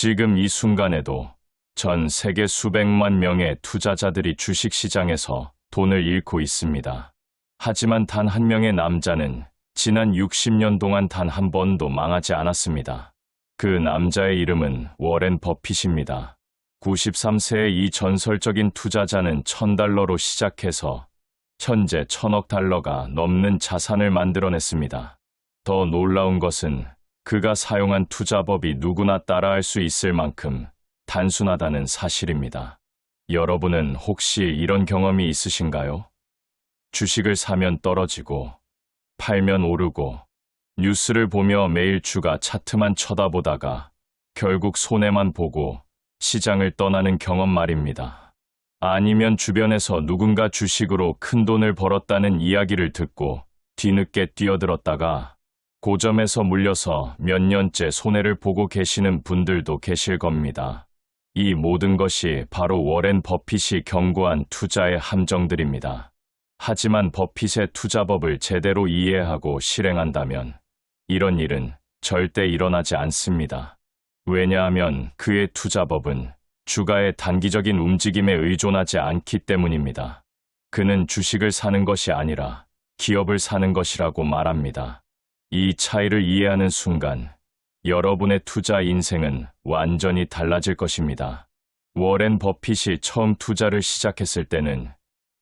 지금 이 순간에도 전 세계 수백만 명의 투자자들이 주식시장에서 돈을 잃고 있습니다. 하지만 단 한 명의 남자는 지난 60년 동안 단 한 번도 망하지 않았습니다. 그 남자의 이름은 워렌 버핏입니다. 93세의 이 전설적인 투자자는 $1000로 시작해서 현재 $1000억 넘는 자산을 만들어냈습니다. 더 놀라운 것은 그가 사용한 투자법이 누구나 따라할 수 있을 만큼 단순하다는 사실입니다. 여러분은 혹시 이런 경험이 있으신가요? 주식을 사면 떨어지고 팔면 오르고 뉴스를 보며 매일 주가 차트만 쳐다보다가 결국 손해만 보고 시장을 떠나는 경험 말입니다. 아니면 주변에서 누군가 주식으로 큰 돈을 벌었다는 이야기를 듣고 뒤늦게 뛰어들었다가 고점에서 물려서 몇 년째 손해를 보고 계시는 분들도 계실 겁니다. 이 모든 것이 바로 워렌 버핏이 경고한 투자의 함정들입니다. 하지만 버핏의 투자법을 제대로 이해하고 실행한다면 이런 일은 절대 일어나지 않습니다. 왜냐하면 그의 투자법은 주가의 단기적인 움직임에 의존하지 않기 때문입니다. 그는 주식을 사는 것이 아니라 기업을 사는 것이라고 말합니다. 이 차이를 이해하는 순간 여러분의 투자 인생은 완전히 달라질 것입니다. 워렌 버핏이 처음 투자를 시작했을 때는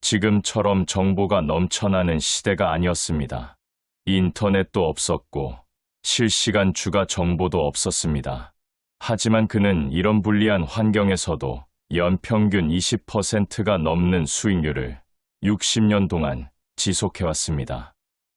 지금처럼 정보가 넘쳐나는 시대가 아니었습니다. 인터넷도 없었고 실시간 주가 정보도 없었습니다. 하지만 그는 이런 불리한 환경에서도 연평균 20%가 넘는 수익률을 60년 동안 지속해왔습니다.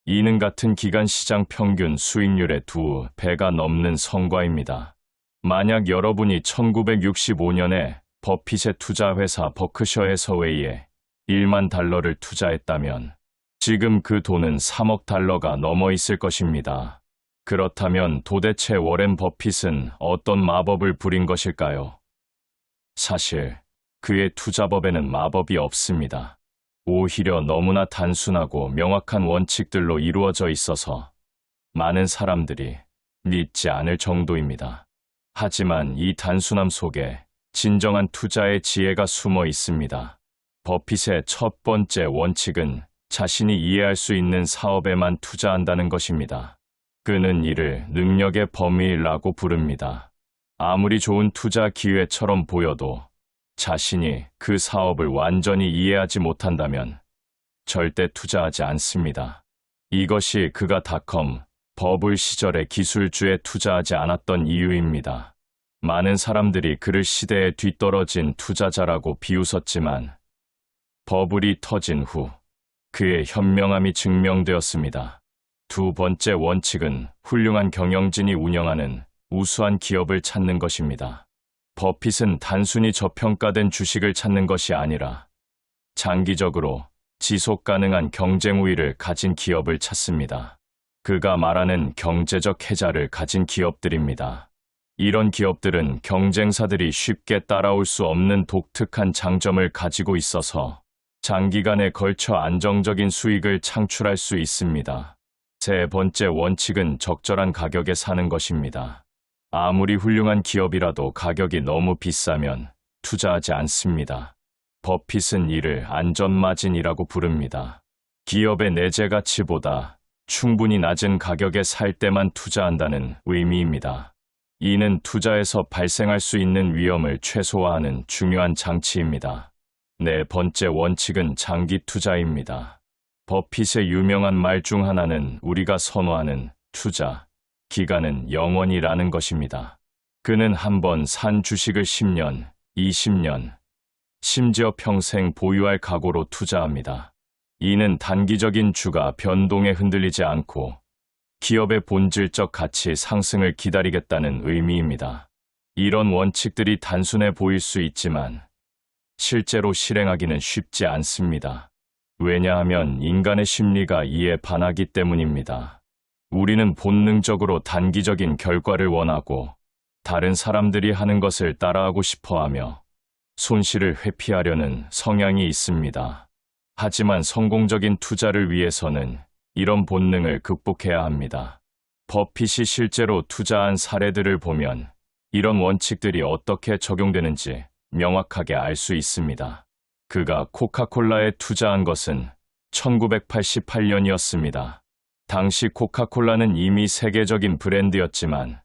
이는 같은 기간 시장 평균 수익률의 2배가 넘는 성과입니다. 만약 여러분이 1965년에 버핏의 투자회사 버크셔 해서웨이에 $10,000,000를 투자했다면 지금 그 돈은 $3억 넘어 있을 것입니다. 그렇다면 도대체 워렌 버핏은 어떤 마법을 부린 것일까요? 사실 그의 투자법에는 마법이 없습니다. 오히려 너무나 단순하고 명확한 원칙들로 이루어져 있어서 많은 사람들이 믿지 않을 정도입니다. 하지만 이 단순함 속에 진정한 투자의 지혜가 숨어 있습니다. 버핏의 첫 번째 원칙은 자신이 이해할 수 있는 사업에만 투자한다는 것입니다. 그는 이를 능력의 범위라고 부릅니다. 아무리 좋은 투자 기회처럼 보여도 자신이 그 사업을 완전히 이해하지 못한다면 절대 투자하지 않습니다. 이것이 그가 닷컴 버블 시절의 기술주에 투자하지 않았던 이유입니다. 많은 사람들이 그를 시대에 뒤떨어진 투자자라고 비웃었지만 버블이 터진 후 그의 현명함이 증명되었습니다. 두 번째 원칙은 훌륭한 경영진이 운영하는 우수한 기업을 찾는 것입니다. 버핏은 단순히 저평가된 주식을 찾는 것이 아니라 장기적으로 지속 가능한 경쟁 우위를 가진 기업을 찾습니다. 그가 말하는 경제적 혜자를 가진 기업들입니다. 이런 기업들은 경쟁사들이 쉽게 따라올 수 없는 독특한 장점을 가지고 있어서 장기간에 걸쳐 안정적인 수익을 창출할 수 있습니다. 세 번째 원칙은 적절한 가격에 사는 것입니다. 아무리 훌륭한 기업이라도 가격이 너무 비싸면 투자하지 않습니다. 버핏은 이를 안전마진이라고 부릅니다. 기업의 내재 가치보다 충분히 낮은 가격에 살 때만 투자한다는 의미입니다. 이는 투자에서 발생할 수 있는 위험을 최소화하는 중요한 장치입니다. 네 번째 원칙은 장기 투자입니다. 버핏의 유명한 말 중 하나는 우리가 선호하는 투자 기간은 영원이라는 것입니다. 그는 한번 산 주식을 10년, 20년, 심지어 평생 보유할 각오로 투자합니다. 이는 단기적인 주가 변동에 흔들리지 않고 기업의 본질적 가치 상승을 기다리겠다는 의미입니다. 이런 원칙들이 단순해 보일 수 있지만 실제로 실행하기는 쉽지 않습니다. 왜냐하면 인간의 심리가 이에 반하기 때문입니다. 우리는 본능적으로 단기적인 결과를 원하고 다른 사람들이 하는 것을 따라하고 싶어하며 손실을 회피하려는 성향이 있습니다. 하지만 성공적인 투자를 위해서는 이런 본능을 극복해야 합니다. 버핏이 실제로 투자한 사례들을 보면 이런 원칙들이 어떻게 적용되는지 명확하게 알 수 있습니다. 그가 코카콜라에 투자한 것은 1988년이었습니다. 당시 코카콜라는 이미 세계적인 브랜드였지만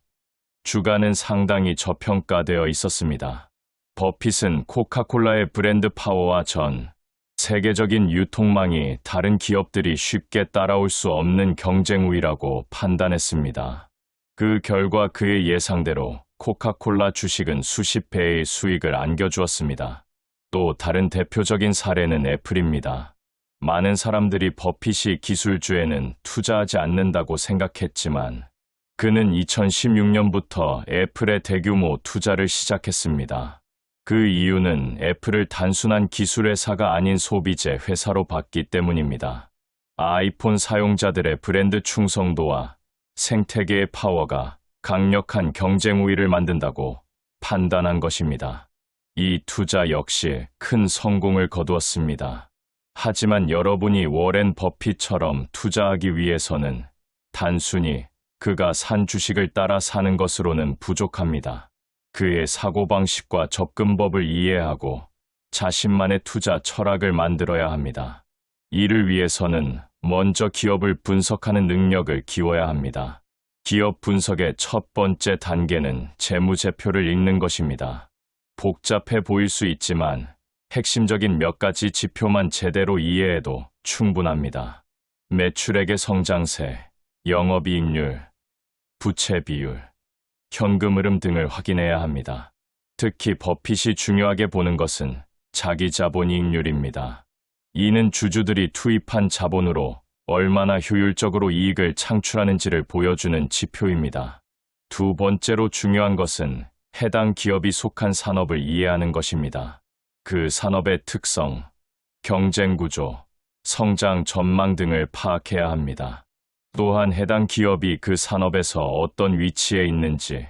주가는 상당히 저평가되어 있었습니다. 버핏은 코카콜라의 브랜드 파워와 전 세계적인 유통망이 다른 기업들이 쉽게 따라올 수 없는 경쟁 우위라고 판단했습니다. 그 결과 그의 예상대로 코카콜라 주식은 수십 배의 수익을 안겨주었습니다. 또 다른 대표적인 사례는 애플입니다. 많은 사람들이 버핏이 기술주에는 투자하지 않는다고 생각했지만 그는 2016년부터 애플에 대규모 투자를 시작했습니다. 그 이유는 애플을 단순한 기술 회사가 아닌 소비재 회사로 봤기 때문입니다. 아이폰 사용자들의 브랜드 충성도와 생태계의 파워가 강력한 경쟁 우위를 만든다고 판단한 것입니다. 이 투자 역시 큰 성공을 거두었습니다. 하지만 여러분이 워렌 버핏처럼 투자하기 위해서는 단순히 그가 산 주식을 따라 사는 것으로는 부족합니다. 그의 사고방식과 접근법을 이해하고 자신만의 투자 철학을 만들어야 합니다. 이를 위해서는 먼저 기업을 분석하는 능력을 키워야 합니다. 기업 분석의 첫 번째 단계는 재무제표를 읽는 것입니다. 복잡해 보일 수 있지만 핵심적인 몇 가지 지표만 제대로 이해해도 충분합니다. 매출액의 성장세, 영업이익률, 부채 비율, 현금 흐름 등을 확인해야 합니다. 특히 버핏이 중요하게 보는 것은 자기 자본이익률입니다. 이는 주주들이 투입한 자본으로 얼마나 효율적으로 이익을 창출하는지를 보여주는 지표입니다. 두 번째로 중요한 것은 해당 기업이 속한 산업을 이해하는 것입니다. 그 산업의 특성, 경쟁 구조, 성장 전망 등을 파악해야 합니다. 또한 해당 기업이 그 산업에서 어떤 위치에 있는지,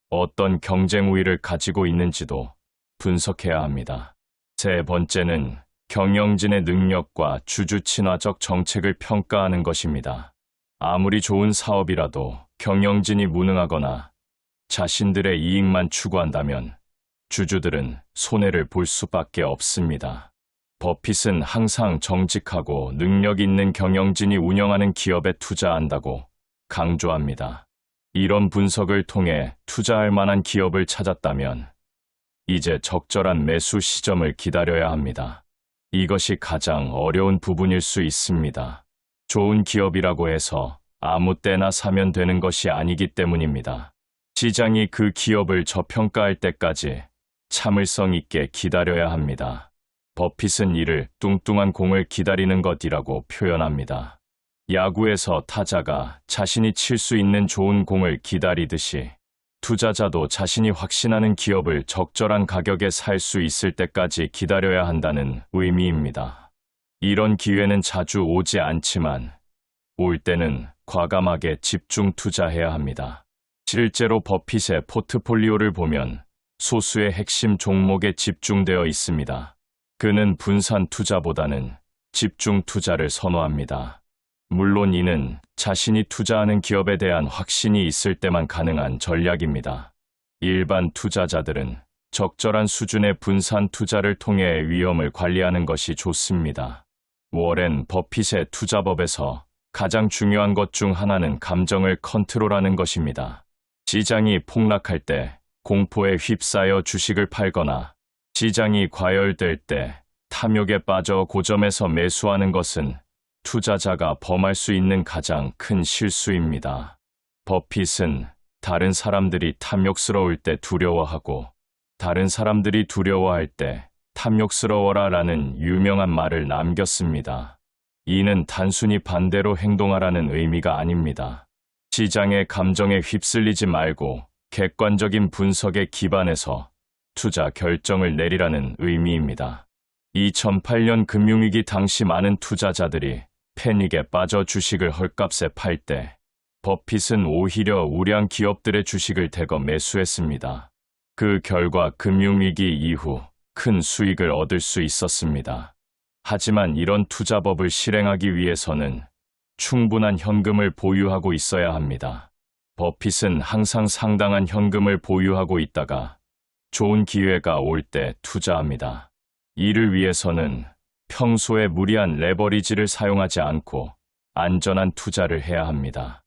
어떤 경쟁 우위를 가지고 있는지도 분석해야 합니다. 세 번째는 경영진의 능력과 주주 친화적 정책을 평가하는 것입니다. 아무리 좋은 사업이라도 경영진이 무능하거나 자신들의 이익만 추구한다면 주주들은 손해를 볼 수밖에 없습니다. 버핏은 항상 정직하고 능력 있는 경영진이 운영하는 기업에 투자한다고 강조합니다. 이런 분석을 통해 투자할 만한 기업을 찾았다면 이제 적절한 매수 시점을 기다려야 합니다. 이것이 가장 어려운 부분일 수 있습니다. 좋은 기업이라고 해서 아무 때나 사면 되는 것이 아니기 때문입니다. 시장이 그 기업을 저평가할 때까지 참을성 있게 기다려야 합니다. 버핏은 이를 뚱뚱한 공을 기다리는 것이라고 표현합니다. 야구에서 타자가 자신이 칠 수 있는 좋은 공을 기다리듯이 투자자도 자신이 확신하는 기업을 적절한 가격에 살 수 있을 때까지 기다려야 한다는 의미입니다. 이런 기회는 자주 오지 않지만 올 때는 과감하게 집중 투자해야 합니다. 실제로 버핏의 포트폴리오를 보면 소수의 핵심 종목에 집중되어 있습니다. 그는 분산 투자보다는 집중 투자를 선호합니다. 물론 이는 자신이 투자하는 기업에 대한 확신이 있을 때만 가능한 전략입니다. 일반 투자자들은 적절한 수준의 분산 투자를 통해 위험을 관리하는 것이 좋습니다. 워렌 버핏의 투자법에서 가장 중요한 것 중 하나는 감정을 컨트롤하는 것입니다. 시장이 폭락할 때 공포에 휩싸여 주식을 팔거나 시장이 과열될 때 탐욕에 빠져 고점에서 매수하는 것은 투자자가 범할 수 있는 가장 큰 실수입니다. 버핏은 다른 사람들이 탐욕스러울 때 두려워하고 다른 사람들이 두려워할 때 탐욕스러워라 라는 유명한 말을 남겼습니다. 이는 단순히 반대로 행동하라는 의미가 아닙니다. 시장의 감정에 휩쓸리지 말고 객관적인 분석에 기반해서 투자 결정을 내리라는 의미입니다. 2008년 금융위기 당시 많은 투자자들이 패닉에 빠져 주식을 헐값에 팔 때 버핏은 오히려 우량 기업들의 주식을 대거 매수했습니다. 그 결과 금융위기 이후 큰 수익을 얻을 수 있었습니다. 하지만 이런 투자법을 실행하기 위해서는 충분한 현금을 보유하고 있어야 합니다. 버핏은 항상 상당한 현금을 보유하고 있다가 좋은 기회가 올 때 투자합니다. 이를 위해서는 평소에 무리한 레버리지를 사용하지 않고 안전한 투자를 해야 합니다.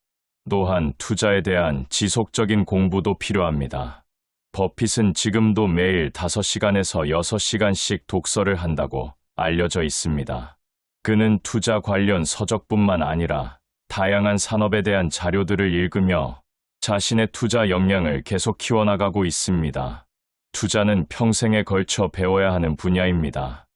또한 투자에 대한 지속적인 공부도 필요합니다. 버핏은 지금도 매일 5시간에서 6시간씩 독서를 한다고 알려져 있습니다. 그는 투자 관련 서적뿐만 아니라 다양한 산업에 대한 자료들을 읽으며 자신의 투자 역량을 계속 키워나가고 있습니다. 투자는 평생에 걸쳐 배워야 하는 분야입니다.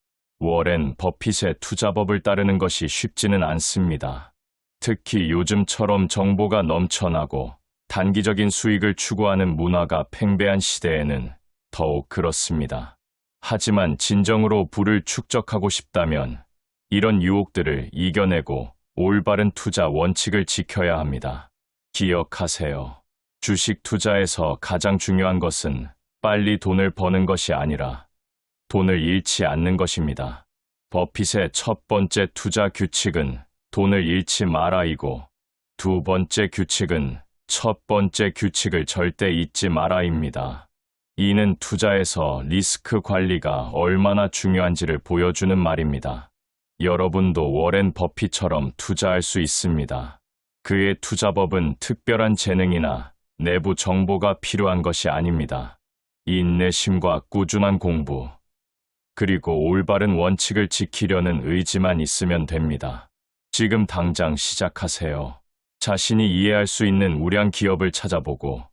워렌 버핏의 투자법을 따르는 것이 쉽지는 않습니다. 특히 요즘처럼 정보가 넘쳐나고 단기적인 수익을 추구하는 문화가 팽배한 시대에는 더욱 그렇습니다. 하지만 진정으로 부를 축적하고 싶다면 이런 유혹들을 이겨내고 올바른 투자 원칙을 지켜야 합니다. 기억하세요. 주식 투자에서 가장 중요한 것은 빨리 돈을 버는 것이 아니라 돈을 잃지 않는 것입니다. 버핏의 첫 번째 투자 규칙은 돈을 잃지 마라이고 두 번째 규칙은 첫 번째 규칙을 절대 잊지 마라입니다. 이는 투자에서 리스크 관리가 얼마나 중요한지를 보여주는 말입니다. 여러분도 워렌 버핏처럼 투자할 수 있습니다. 그의 투자법은 특별한 재능이나 내부 정보가 필요한 것이 아닙니다. 인내심과 꾸준한 공부, 그리고 올바른 원칙을 지키려는 의지만 있으면 됩니다. 지금 당장 시작하세요. 자신이 이해할 수 있는 우량 기업을 찾아보고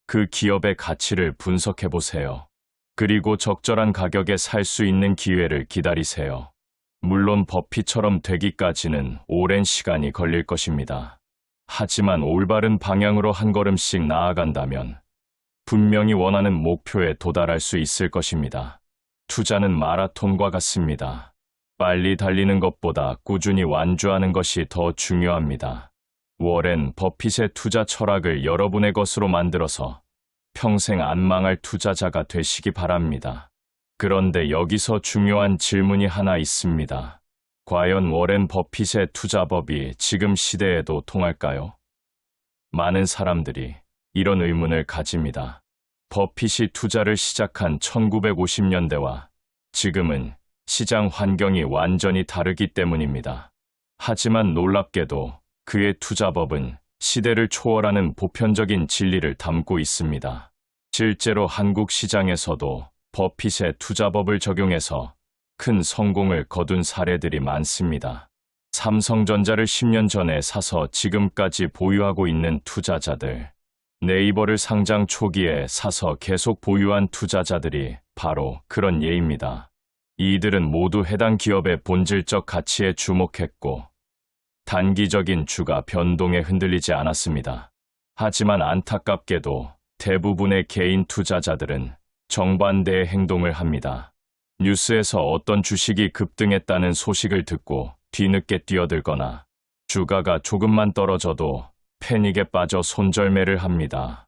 그 기업의 가치를 분석해보세요. 그리고 적절한 가격에 살 수 있는 기회를 기다리세요. 물론 버핏처럼 되기까지는 오랜 시간이 걸릴 것입니다. 하지만 올바른 방향으로 한 걸음씩 나아간다면 분명히 원하는 목표에 도달할 수 있을 것입니다. 투자는 마라톤과 같습니다. 빨리 달리는 것보다 꾸준히 완주하는 것이 더 중요합니다. 워렌 버핏의 투자 철학을 여러분의 것으로 만들어서 평생 안 망할 투자자가 되시기 바랍니다. 그런데 여기서 중요한 질문이 하나 있습니다. 과연 워렌 버핏의 투자법이 지금 시대에도 통할까요? 많은 사람들이 이런 의문을 가집니다. 버핏이 투자를 시작한 1950년대와 지금은 시장 환경이 완전히 다르기 때문입니다. 하지만 놀랍게도 그의 투자법은 시대를 초월하는 보편적인 진리를 담고 있습니다. 실제로 한국 시장에서도 버핏의 투자법을 적용해서 큰 성공을 거둔 사례들이 많습니다. 삼성전자를 10년 전에 사서 지금까지 보유하고 있는 투자자들, 네이버를 상장 초기에 사서 계속 보유한 투자자들이 바로 그런 예입니다. 이들은 모두 해당 기업의 본질적 가치에 주목했고 단기적인 주가 변동에 흔들리지 않았습니다. 하지만 안타깝게도 대부분의 개인 투자자들은 정반대의 행동을 합니다. 뉴스에서 어떤 주식이 급등했다는 소식을 듣고 뒤늦게 뛰어들거나 주가가 조금만 떨어져도 패닉에 빠져 손절매를 합니다.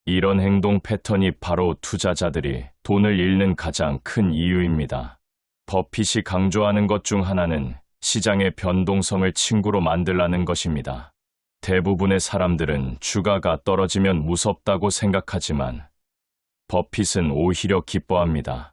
이런 행동 패턴이 바로 투자자들이 돈을 잃는 가장 큰 이유입니다. 버핏이 강조하는 것 중 하나는 시장의 변동성을 친구로 만들라는 것입니다. 대부분의 사람들은 주가가 떨어지면 무섭다고 생각하지만 버핏은 오히려 기뻐합니다.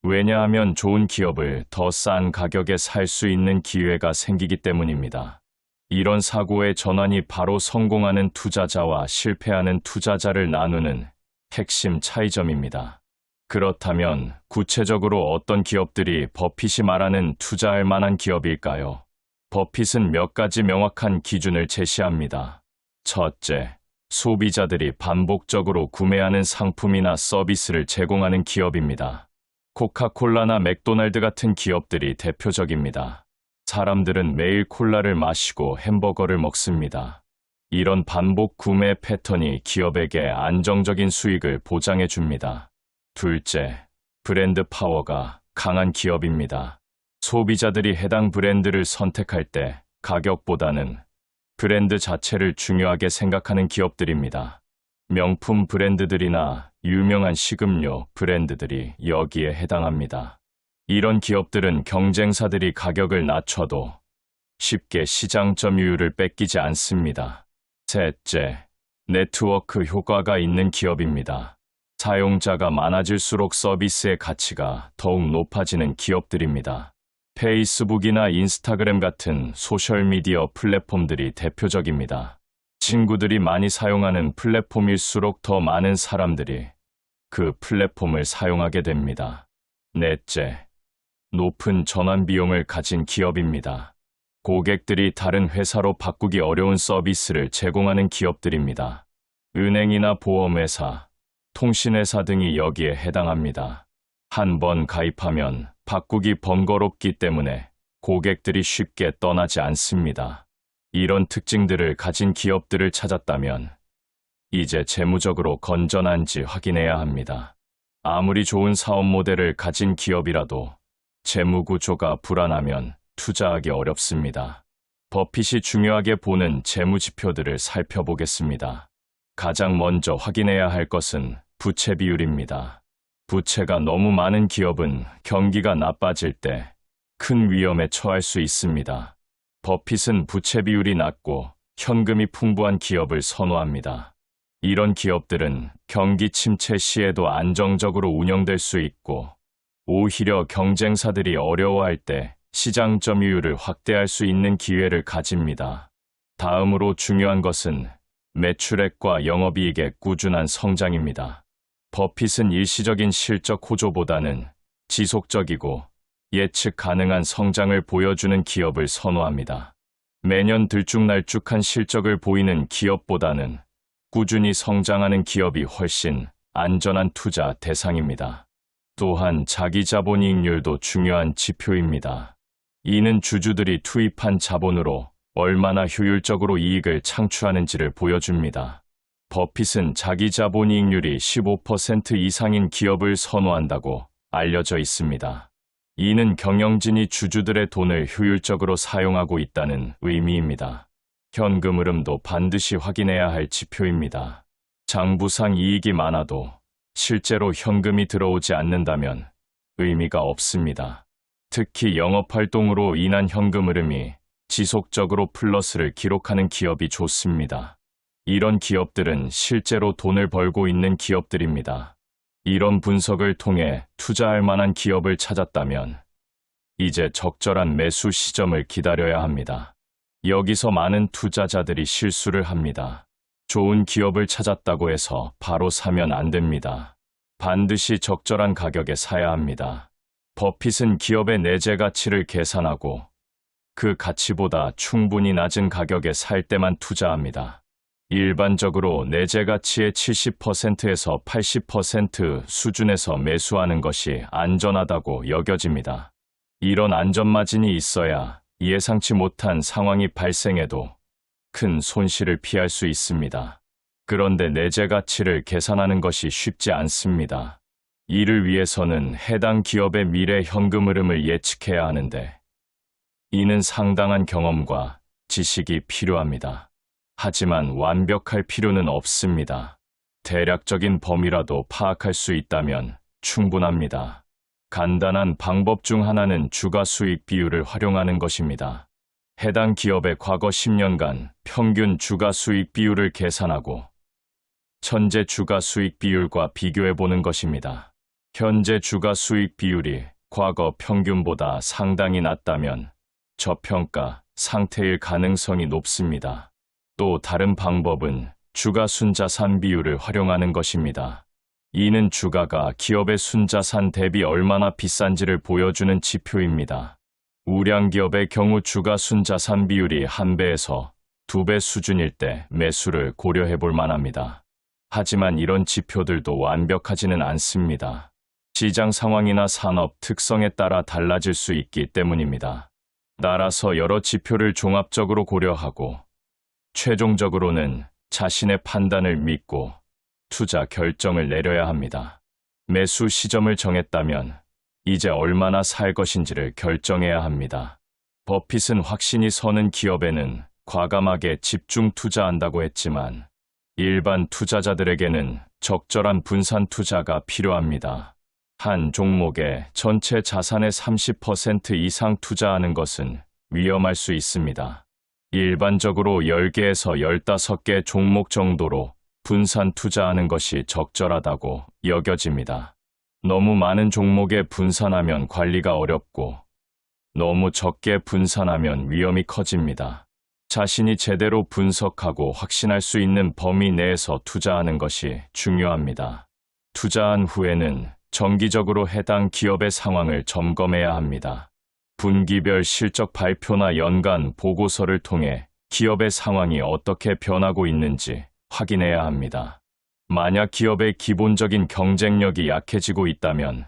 왜냐하면 좋은 기업을 더 싼 가격에 살 수 있는 기회가 생기기 때문입니다. 이런 사고의 전환이 바로 성공하는 투자자와 실패하는 투자자를 나누는 핵심 차이점입니다. 그렇다면 구체적으로 어떤 기업들이 버핏이 말하는 투자할 만한 기업일까요? 버핏은 몇 가지 명확한 기준을 제시합니다. 첫째, 소비자들이 반복적으로 구매하는 상품이나 서비스를 제공하는 기업입니다. 코카콜라나 맥도날드 같은 기업들이 대표적입니다. 사람들은 매일 콜라를 마시고 햄버거를 먹습니다. 이런 반복 구매 패턴이 기업에게 안정적인 수익을 보장해 줍니다. 둘째, 브랜드 파워가 강한 기업입니다. 소비자들이 해당 브랜드를 선택할 때 가격보다는 브랜드 자체를 중요하게 생각하는 기업들입니다. 명품 브랜드들이나 유명한 식음료 브랜드들이 여기에 해당합니다. 이런 기업들은 경쟁사들이 가격을 낮춰도 쉽게 시장 점유율을 뺏기지 않습니다. 셋째, 네트워크 효과가 있는 기업입니다. 사용자가 많아질수록 서비스의 가치가 더욱 높아지는 기업들입니다. 페이스북이나 인스타그램 같은 소셜미디어 플랫폼들이 대표적입니다. 친구들이 많이 사용하는 플랫폼일수록 더 많은 사람들이 그 플랫폼을 사용하게 됩니다. 넷째, 높은 전환 비용을 가진 기업입니다. 고객들이 다른 회사로 바꾸기 어려운 서비스를 제공하는 기업들입니다. 은행이나 보험회사, 통신회사 등이 여기에 해당합니다. 한 번 가입하면 바꾸기 번거롭기 때문에 고객들이 쉽게 떠나지 않습니다. 이런 특징들을 가진 기업들을 찾았다면 이제 재무적으로 건전한지 확인해야 합니다. 아무리 좋은 사업 모델을 가진 기업이라도 재무 구조가 불안하면 투자하기 어렵습니다. 버핏이 중요하게 보는 재무 지표들을 살펴보겠습니다. 가장 먼저 확인해야 할 것은 부채 비율입니다. 부채가 너무 많은 기업은 경기가 나빠질 때 큰 위험에 처할 수 있습니다. 버핏은 부채 비율이 낮고 현금이 풍부한 기업을 선호합니다. 이런 기업들은 경기 침체 시에도 안정적으로 운영될 수 있고 오히려 경쟁사들이 어려워할 때 시장 점유율을 확대할 수 있는 기회를 가집니다. 다음으로 중요한 것은 매출액과 영업이익의 꾸준한 성장입니다. 버핏은 일시적인 실적 호조보다는 지속적이고 예측 가능한 성장을 보여주는 기업을 선호합니다. 매년 들쭉날쭉한 실적을 보이는 기업보다는 꾸준히 성장하는 기업이 훨씬 안전한 투자 대상입니다. 또한 자기 자본이익률도 중요한 지표입니다. 이는 주주들이 투입한 자본으로 얼마나 효율적으로 이익을 창출하는지를 보여줍니다. 버핏은 자기 자본이익률이 15% 이상인 기업을 선호한다고 알려져 있습니다. 이는 경영진이 주주들의 돈을 효율적으로 사용하고 있다는 의미입니다. 현금 흐름도 반드시 확인해야 할 지표입니다. 장부상 이익이 많아도 실제로 현금이 들어오지 않는다면 의미가 없습니다. 특히 영업활동으로 인한 현금 흐름이 지속적으로 플러스를 기록하는 기업이 좋습니다. 이런 기업들은 실제로 돈을 벌고 있는 기업들입니다. 이런 분석을 통해 투자할 만한 기업을 찾았다면 이제 적절한 매수 시점을 기다려야 합니다. 여기서 많은 투자자들이 실수를 합니다. 좋은 기업을 찾았다고 해서 바로 사면 안 됩니다. 반드시 적절한 가격에 사야 합니다. 버핏은 기업의 내재 가치를 계산하고 그 가치보다 충분히 낮은 가격에 살 때만 투자합니다. 일반적으로 내재 가치의 70%에서 80% 수준에서 매수하는 것이 안전하다고 여겨집니다. 이런 안전마진이 있어야 예상치 못한 상황이 발생해도 큰 손실을 피할 수 있습니다. 그런데 내재 가치를 계산하는 것이 쉽지 않습니다. 이를 위해서는 해당 기업의 미래 현금 흐름을 예측해야 하는데 이는 상당한 경험과 지식이 필요합니다. 하지만 완벽할 필요는 없습니다. 대략적인 범위라도 파악할 수 있다면 충분합니다. 간단한 방법 중 하나는 주가 수익 비율을 활용하는 것입니다. 해당 기업의 과거 10년간 평균 주가 수익 비율을 계산하고 현재 주가 수익 비율과 비교해 보는 것입니다. 현재 주가 수익 비율이 과거 평균보다 상당히 낮다면 저평가 상태일 가능성이 높습니다. 또 다른 방법은 주가 순자산 비율을 활용하는 것입니다. 이는 주가가 기업의 순자산 대비 얼마나 비싼지를 보여주는 지표입니다. 우량 기업의 경우 주가 순자산 비율이 1배에서 2배 수준일 때 매수를 고려해 볼 만합니다. 하지만 이런 지표들도 완벽하지는 않습니다. 시장 상황이나 산업 특성에 따라 달라질 수 있기 때문입니다. 따라서 여러 지표를 종합적으로 고려하고 최종적으로는 자신의 판단을 믿고 투자 결정을 내려야 합니다. 매수 시점을 정했다면 이제 얼마나 살 것인지를 결정해야 합니다. 버핏은 확신이 서는 기업에는 과감하게 집중 투자한다고 했지만 일반 투자자들에게는 적절한 분산 투자가 필요합니다. 한 종목에 전체 자산의 30% 이상 투자하는 것은 위험할 수 있습니다. 일반적으로 10개에서 15개 종목 정도로 분산 투자하는 것이 적절하다고 여겨집니다. 너무 많은 종목에 분산하면 관리가 어렵고 너무 적게 분산하면 위험이 커집니다. 자신이 제대로 분석하고 확신할 수 있는 범위 내에서 투자하는 것이 중요합니다. 투자한 후에는 정기적으로 해당 기업의 상황을 점검해야 합니다. 분기별 실적 발표나 연간 보고서를 통해 기업의 상황이 어떻게 변하고 있는지 확인해야 합니다. 만약 기업의 기본적인 경쟁력이 약해지고 있다면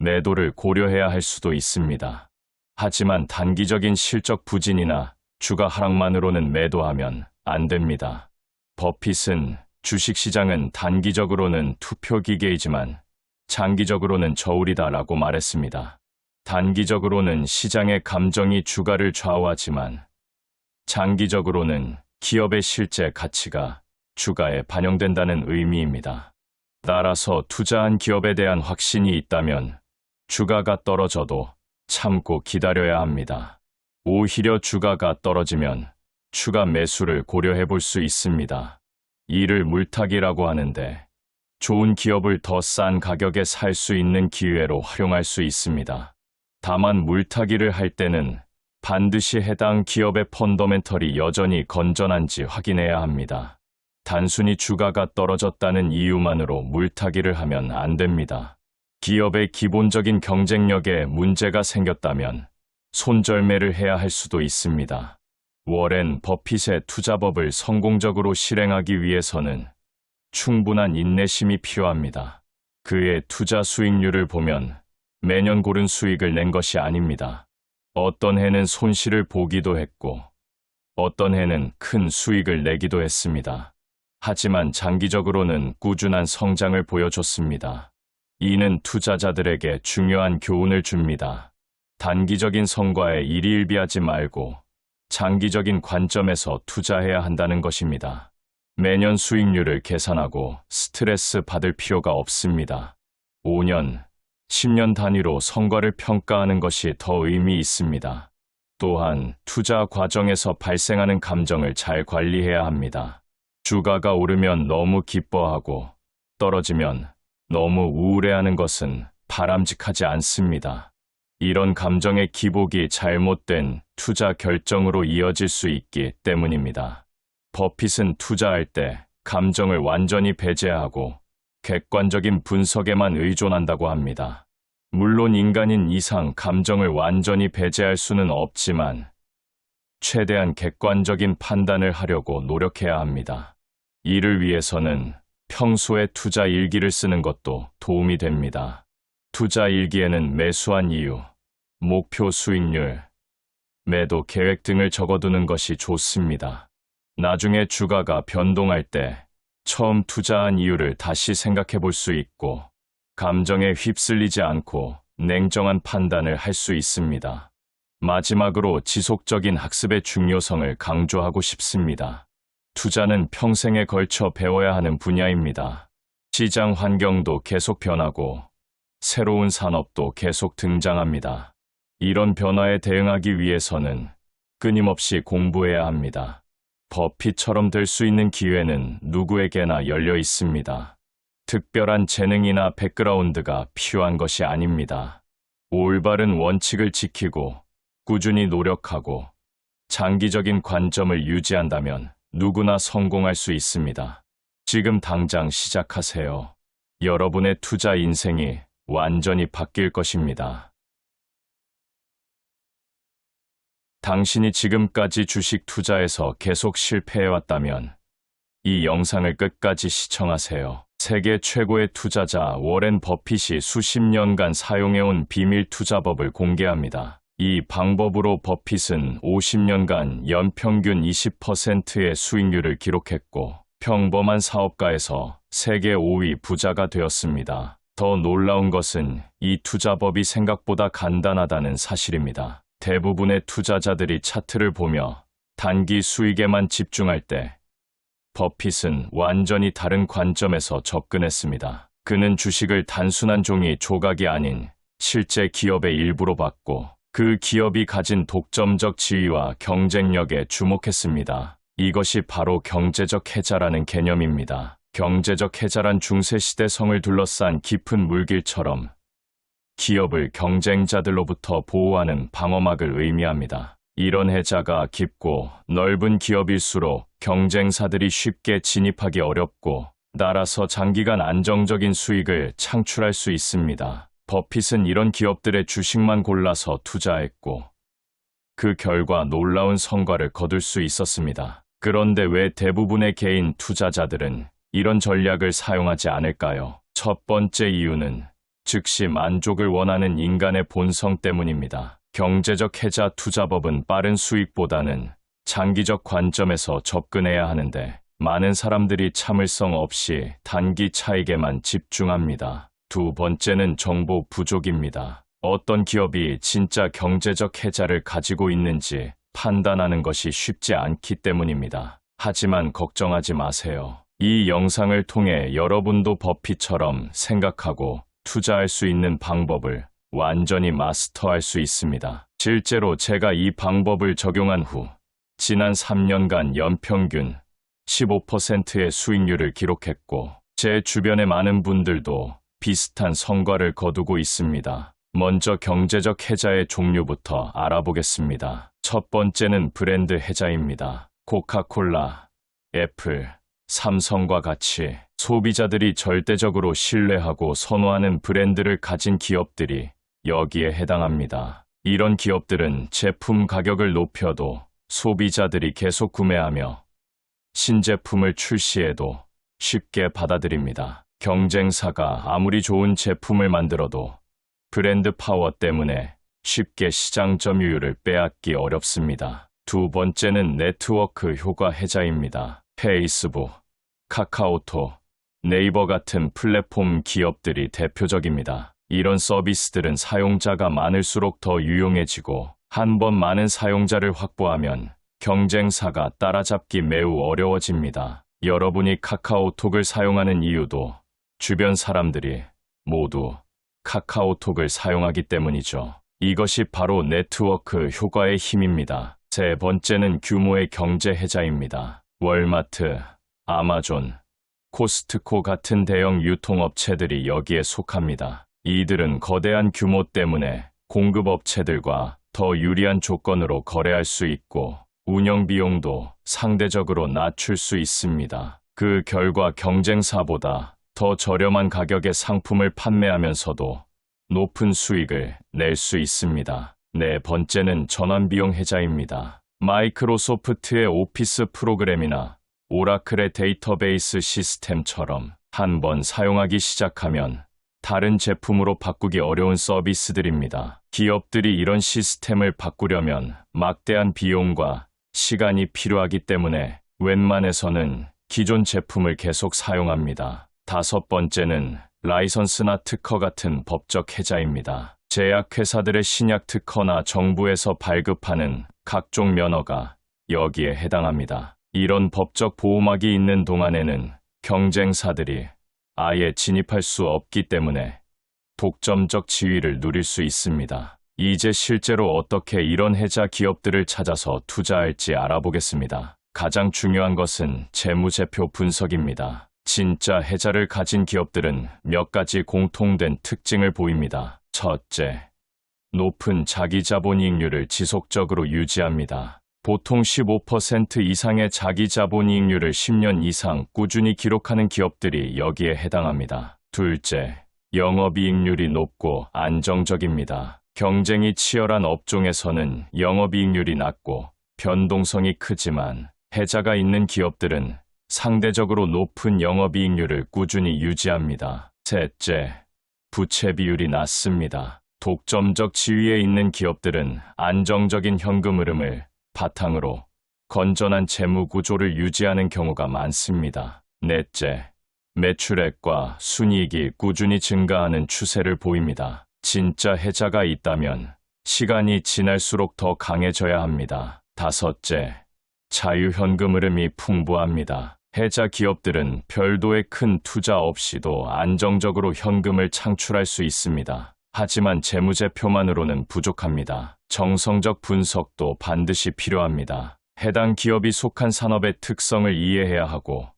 매도를 고려해야 할 수도 있습니다. 하지만 단기적인 실적 부진이나 주가 하락만으로는 매도하면 안 됩니다. 버핏은 주식시장은 단기적으로는 투표기계이지만 장기적으로는 저울이다라고 말했습니다. 단기적으로는 시장의 감정이 주가를 좌우하지만 장기적으로는 기업의 실제 가치가 주가에 반영된다는 의미입니다. 따라서 투자한 기업에 대한 확신이 있다면 주가가 떨어져도 참고 기다려야 합니다. 오히려 주가가 떨어지면 추가 매수를 고려해 볼 수 있습니다. 이를 물타기라고 하는데 좋은 기업을 더 싼 가격에 살 수 있는 기회로 활용할 수 있습니다. 다만 물타기를 할 때는 반드시 해당 기업의 펀더멘털이 여전히 건전한지 확인해야 합니다. 단순히 주가가 떨어졌다는 이유만으로 물타기를 하면 안 됩니다. 기업의 기본적인 경쟁력에 문제가 생겼다면 손절매를 해야 할 수도 있습니다. 워렌 버핏의 투자법을 성공적으로 실행하기 위해서는 충분한 인내심이 필요합니다. 그의 투자 수익률을 보면 매년 고른 수익을 낸 것이 아닙니다. 어떤 해는 손실을 보기도 했고 어떤 해는 큰 수익을 내기도 했습니다. 하지만 장기적으로는 꾸준한 성장을 보여줬습니다. 이는 투자자들에게 중요한 교훈을 줍니다. 단기적인 성과에 일희일비하지 말고 장기적인 관점에서 투자해야 한다는 것입니다. 매년 수익률을 계산하고 스트레스 받을 필요가 없습니다. 5년, 10년 단위로 성과를 평가하는 것이 더 의미 있습니다. 또한 투자 과정에서 발생하는 감정을 잘 관리해야 합니다. 주가가 오르면 너무 기뻐하고 떨어지면 너무 우울해하는 것은 바람직하지 않습니다. 이런 감정의 기복이 잘못된 투자 결정으로 이어질 수 있기 때문입니다. 버핏은 투자할 때 감정을 완전히 배제하고 객관적인 분석에만 의존한다고 합니다. 물론 인간인 이상 감정을 완전히 배제할 수는 없지만 최대한 객관적인 판단을 하려고 노력해야 합니다. 이를 위해서는 평소에 투자 일기를 쓰는 것도 도움이 됩니다. 투자 일기에는 매수한 이유, 목표 수익률, 매도 계획 등을 적어두는 것이 좋습니다. 나중에 주가가 변동할 때 처음 투자한 이유를 다시 생각해 볼 수 있고 감정에 휩쓸리지 않고 냉정한 판단을 할 수 있습니다. 마지막으로 지속적인 학습의 중요성을 강조하고 싶습니다. 투자는 평생에 걸쳐 배워야 하는 분야입니다. 시장 환경도 계속 변하고 새로운 산업도 계속 등장합니다. 이런 변화에 대응하기 위해서는 끊임없이 공부해야 합니다. 버핏처럼 될 수 있는 기회는 누구에게나 열려 있습니다. 특별한 재능이나 백그라운드가 필요한 것이 아닙니다. 올바른 원칙을 지키고 꾸준히 노력하고 장기적인 관점을 유지한다면 누구나 성공할 수 있습니다. 지금 당장 시작하세요. 여러분의 투자 인생이 완전히 바뀔 것입니다. 당신이 지금까지 주식 투자에서 계속 실패해왔다면 이 영상을 끝까지 시청하세요. 세계 최고의 투자자 워렌 버핏이 수십 년간 사용해온 비밀 투자법을 공개합니다. 이 방법으로 버핏은 50년간 연평균 20%의 수익률을 기록했고 평범한 사업가에서 세계 5위 부자가 되었습니다. 더 놀라운 것은 이 투자법이 생각보다 간단하다는 사실입니다. 대부분의 투자자들이 차트를 보며 단기 수익에만 집중할 때 버핏은 완전히 다른 관점에서 접근했습니다. 그는 주식을 단순한 종이 조각이 아닌 실제 기업의 일부로 봤고 그 기업이 가진 독점적 지위와 경쟁력에 주목했습니다. 이것이 바로 경제적 해자라는 개념입니다. 경제적 해자란 중세시대 성을 둘러싼 깊은 물길처럼 기업을 경쟁자들로부터 보호하는 방어막을 의미합니다. 이런 해자가 깊고 넓은 기업일수록 경쟁사들이 쉽게 진입하기 어렵고 따라서 장기간 안정적인 수익을 창출할 수 있습니다. 버핏은 이런 기업들의 주식만 골라서 투자했고 그 결과 놀라운 성과를 거둘 수 있었습니다. 그런데 왜 대부분의 개인 투자자들은 이런 전략을 사용하지 않을까요? 첫 번째 이유는 즉시 만족을 원하는 인간의 본성 때문입니다. 경제적 해자 투자법은 빠른 수익보다는 장기적 관점에서 접근해야 하는데 많은 사람들이 참을성 없이 단기 차익에만 집중합니다. 두 번째는 정보 부족입니다. 어떤 기업이 진짜 경제적 해자를 가지고 있는지 판단하는 것이 쉽지 않기 때문입니다. 하지만 걱정하지 마세요. 이 영상을 통해 여러분도 버핏처럼 생각하고 투자할 수 있는 방법을 완전히 마스터할 수 있습니다. 실제로 제가 이 방법을 적용한 후 지난 3년간 연평균 15%의 수익률을 기록했고 제 주변의 많은 분들도 비슷한 성과를 거두고 있습니다. 먼저 경제적 해자의 종류부터 알아보겠습니다. 첫 번째는 브랜드 해자입니다. 코카콜라, 애플, 삼성과 같이 소비자들이 절대적으로 신뢰하고 선호하는 브랜드를 가진 기업들이 여기에 해당합니다. 이런 기업들은 제품 가격을 높여도 소비자들이 계속 구매하며 신제품을 출시해도 쉽게 받아들입니다. 경쟁사가 아무리 좋은 제품을 만들어도 브랜드 파워 때문에 쉽게 시장 점유율을 빼앗기 어렵습니다. 두 번째는 네트워크 효과 해자입니다. 페이스북, 카카오톡, 네이버 같은 플랫폼 기업들이 대표적입니다. 이런 서비스들은 사용자가 많을수록 더 유용해지고 한 번 많은 사용자를 확보하면 경쟁사가 따라잡기 매우 어려워집니다. 여러분이 카카오톡을 사용하는 이유도 주변 사람들이 모두 카카오톡을 사용하기 때문이죠. 이것이 바로 네트워크 효과의 힘입니다. 세 번째는 규모의 경제 해자입니다. 월마트, 아마존, 코스트코 같은 대형 유통업체들이 여기에 속합니다. 이들은 거대한 규모 때문에 공급업체들과 더 유리한 조건으로 거래할 수 있고 운영 비용도 상대적으로 낮출 수 있습니다. 그 결과 경쟁사보다 더 저렴한 가격의 상품을 판매하면서도 높은 수익을 낼 수 있습니다. 네 번째는 전환비용 해자입니다. 마이크로소프트의 오피스 프로그램이나 오라클의 데이터베이스 시스템처럼 한 번 사용하기 시작하면 다른 제품으로 바꾸기 어려운 서비스들입니다. 기업들이 이런 시스템을 바꾸려면 막대한 비용과 시간이 필요하기 때문에 웬만해서는 기존 제품을 계속 사용합니다. 다섯 번째는 라이선스나 특허 같은 법적 해자입니다. 제약회사들의 신약 특허나 정부에서 발급하는 각종 면허가 여기에 해당합니다. 이런 법적 보호막이 있는 동안에는 경쟁사들이 아예 진입할 수 없기 때문에 독점적 지위를 누릴 수 있습니다. 이제 실제로 어떻게 이런 해자 기업들을 찾아서 투자할지 알아보겠습니다. 가장 중요한 것은 재무제표 분석입니다. 진짜 해자를 가진 기업들은 몇 가지 공통된 특징을 보입니다. 첫째, 높은 자기자본이익률을 지속적으로 유지합니다. 보통 15% 이상의 자기자본이익률을 10년 이상 꾸준히 기록하는 기업들이 여기에 해당합니다. 둘째, 영업이익률이 높고 안정적입니다. 경쟁이 치열한 업종에서는 영업이익률이 낮고 변동성이 크지만 해자가 있는 기업들은 상대적으로 높은 영업이익률을 꾸준히 유지합니다. 셋째, 부채 비율이 낮습니다. 독점적 지위에 있는 기업들은 안정적인 현금 흐름을 바탕으로 건전한 재무 구조를 유지하는 경우가 많습니다. 넷째, 매출액과 순이익이 꾸준히 증가하는 추세를 보입니다. 진짜 해자가 있다면 시간이 지날수록 더 강해져야 합니다. 다섯째, 자유현금 흐름이 풍부합니다. 해자 기업들은 별도의 큰 투자 없이도 안정적으로 현금을 창출할 수 있습니다. 하지만 재무제표만으로는 부족합니다. 정성적 분석도 반드시 필요합니다. 해당 기업이 속한 산업의 특성을 이해해야 하고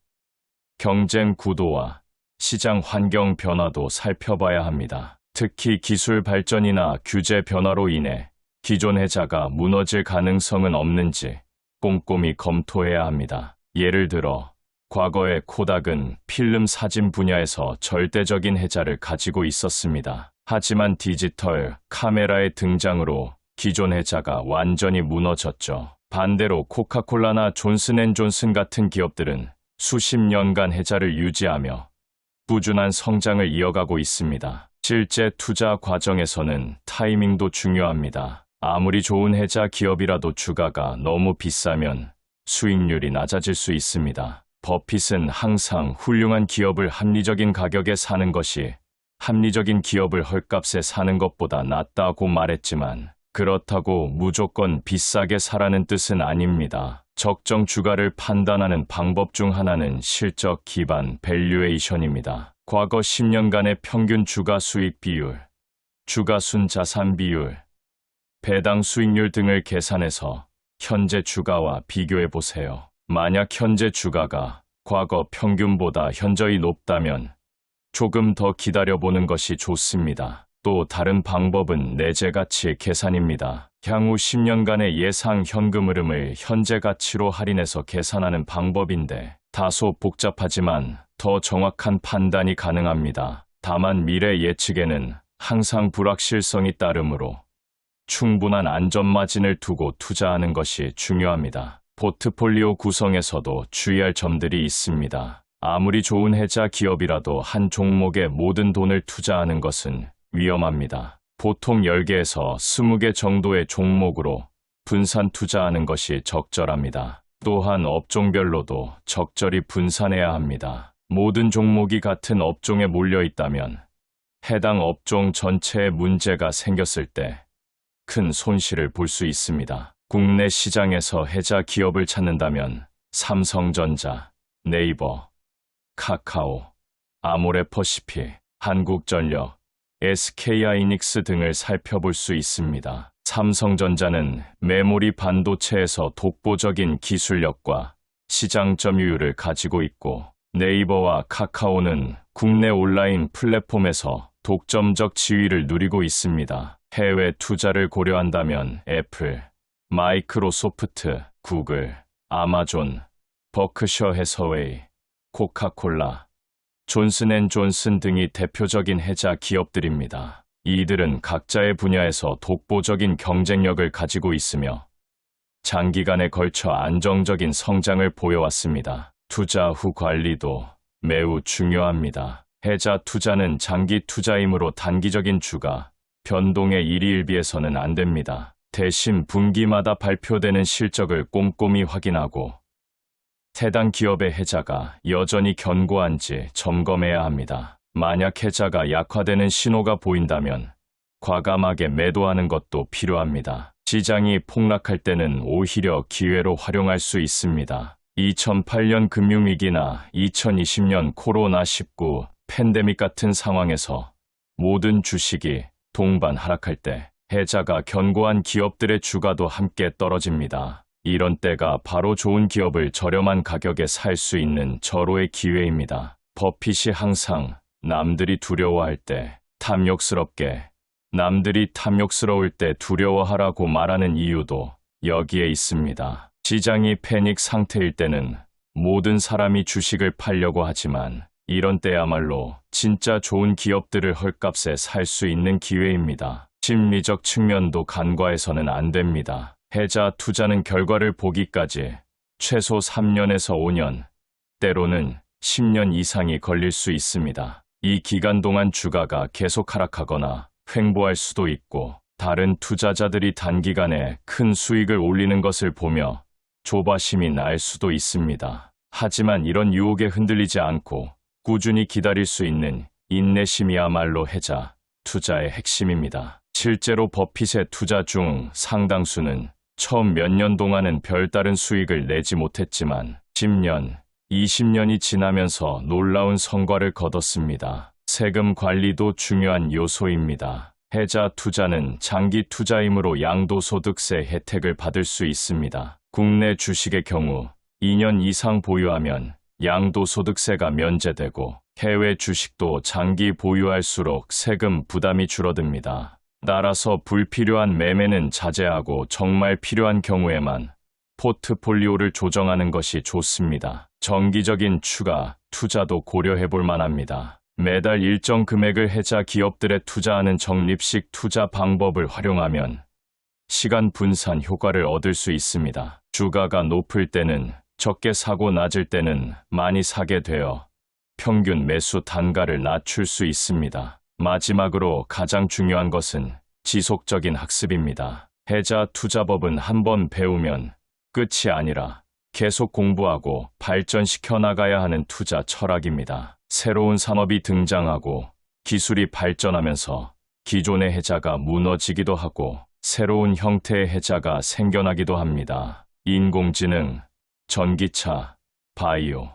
경쟁 구도와 시장 환경 변화도 살펴봐야 합니다. 특히 기술 발전이나 규제 변화로 인해 기존 해자가 무너질 가능성은 없는지 꼼꼼히 검토해야 합니다. 예를 들어 과거에 코닥은 필름 사진 분야에서 절대적인 해자를 가지고 있었습니다. 하지만 디지털 카메라의 등장으로 기존 해자가 완전히 무너졌죠. 반대로 코카콜라나 존슨앤존슨 같은 기업들은 수십 년간 해자를 유지하며 꾸준한 성장을 이어가고 있습니다. 실제 투자 과정에서는 타이밍도 중요합니다. 아무리 좋은 해자 기업이라도 주가가 너무 비싸면 수익률이 낮아질 수 있습니다. 버핏은 항상 훌륭한 기업을 합리적인 가격에 사는 것이 합리적인 기업을 헐값에 사는 것보다 낫다고 말했지만 그렇다고 무조건 비싸게 사라는 뜻은 아닙니다. 적정 주가를 판단하는 방법 중 하나는 실적 기반 밸류에이션입니다. 과거 10년간의 평균 주가 수익 비율, 주가순 자산 비율, 배당 수익률 등을 계산해서 현재 주가와 비교해 보세요. 만약 현재 주가가 과거 평균보다 현저히 높다면 조금 더 기다려보는 것이 좋습니다. 또 다른 방법은 내재 가치 계산입니다. 향후 10년간의 예상 현금 흐름을 현재 가치로 할인해서 계산하는 방법인데 다소 복잡하지만 더 정확한 판단이 가능합니다. 다만 미래 예측에는 항상 불확실성이 따르므로 충분한 안전마진을 두고 투자하는 것이 중요합니다. 포트폴리오 구성에서도 주의할 점들이 있습니다. 아무리 좋은 해자 기업이라도 한 종목에 모든 돈을 투자하는 것은 위험합니다. 보통 10개에서 20개 정도의 종목으로 분산 투자하는 것이 적절합니다. 또한 업종별로도 적절히 분산해야 합니다. 모든 종목이 같은 업종에 몰려 있다면 해당 업종 전체에 문제가 생겼을 때 큰 손실을 볼 수 있습니다. 국내 시장에서 해자 기업을 찾는다면 삼성전자, 네이버, 카카오, 아모레퍼시픽, 한국전력, SK하이닉스 등을 살펴볼 수 있습니다. 삼성전자는 메모리 반도체에서 독보적인 기술력과 시장 점유율을 가지고 있고 네이버와 카카오는 국내 온라인 플랫폼에서 독점적 지위를 누리고 있습니다. 해외 투자를 고려한다면 애플, 마이크로소프트, 구글, 아마존, 버크셔 해서웨이, 코카콜라, 존슨앤존슨 등이 대표적인 해자 기업들입니다. 이들은 각자의 분야에서 독보적인 경쟁력을 가지고 있으며 장기간에 걸쳐 안정적인 성장을 보여왔습니다. 투자 후 관리도 매우 중요합니다. 해자 투자는 장기 투자이므로 단기적인 주가 변동에 일희일비해서는 안 됩니다. 대신 분기마다 발표되는 실적을 꼼꼼히 확인하고 해당 기업의 해자가 여전히 견고한지 점검해야 합니다. 만약 해자가 약화되는 신호가 보인다면 과감하게 매도하는 것도 필요합니다. 시장이 폭락할 때는 오히려 기회로 활용할 수 있습니다. 2008년 금융위기나 2020년 코로나19 팬데믹 같은 상황에서 모든 주식이 동반 하락할 때 해자가 견고한 기업들의 주가도 함께 떨어집니다. 이런 때가 바로 좋은 기업을 저렴한 가격에 살 수 있는 절호의 기회입니다. 버핏이 항상 남들이 두려워할 때 남들이 탐욕스러울 때 두려워하라고 말하는 이유도 여기에 있습니다. 시장이 패닉 상태일 때는 모든 사람이 주식을 팔려고 하지만 이런 때야말로 진짜 좋은 기업들을 헐값에 살 수 있는 기회입니다. 심리적 측면도 간과해서는 안 됩니다. 해자 투자는 결과를 보기까지 최소 3년에서 5년, 때로는 10년 이상이 걸릴 수 있습니다. 이 기간 동안 주가가 계속 하락하거나 횡보할 수도 있고 다른 투자자들이 단기간에 큰 수익을 올리는 것을 보며 조바심이 날 수도 있습니다. 하지만 이런 유혹에 흔들리지 않고 꾸준히 기다릴 수 있는 인내심이야말로 해자 투자의 핵심입니다. 실제로 버핏의 투자 중 상당수는 처음 몇 년 동안은 별다른 수익을 내지 못했지만 10년, 20년이 지나면서 놀라운 성과를 거뒀습니다. 세금 관리도 중요한 요소입니다. 해자 투자는 장기 투자이므로 양도소득세 혜택을 받을 수 있습니다. 국내 주식의 경우 2년 이상 보유하면 양도소득세가 면제되고 해외 주식도 장기 보유할수록 세금 부담이 줄어듭니다. 따라서 불필요한 매매는 자제하고 정말 필요한 경우에만 포트폴리오를 조정하는 것이 좋습니다. 정기적인 추가 투자도 고려해 볼 만합니다. 매달 일정 금액을 해자 기업들에 투자하는 적립식 투자 방법을 활용하면 시간 분산 효과를 얻을 수 있습니다. 주가가 높을 때는 적게 사고 낮을 때는 많이 사게 되어 평균 매수 단가를 낮출 수 있습니다. 마지막으로 가장 중요한 것은 지속적인 학습입니다. 해자 투자법은 한번 배우면 끝이 아니라 계속 공부하고 발전시켜 나가야 하는 투자 철학입니다. 새로운 산업이 등장하고 기술이 발전하면서 기존의 해자가 무너지기도 하고 새로운 형태의 해자가 생겨나기도 합니다. 인공지능, 전기차, 바이오,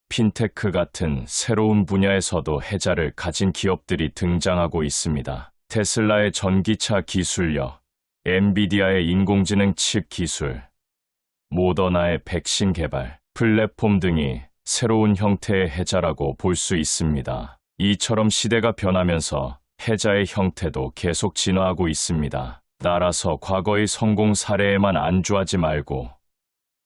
핀테크 같은 새로운 분야에서도 해자를 가진 기업들이 등장하고 있습니다. 테슬라의 전기차 기술력, 엔비디아의 인공지능 칩 기술, 모더나의 백신 개발, 플랫폼 등이 새로운 형태의 해자라고 볼 수 있습니다. 이처럼 시대가 변하면서 해자의 형태도 계속 진화하고 있습니다. 따라서 과거의 성공 사례에만 안주하지 말고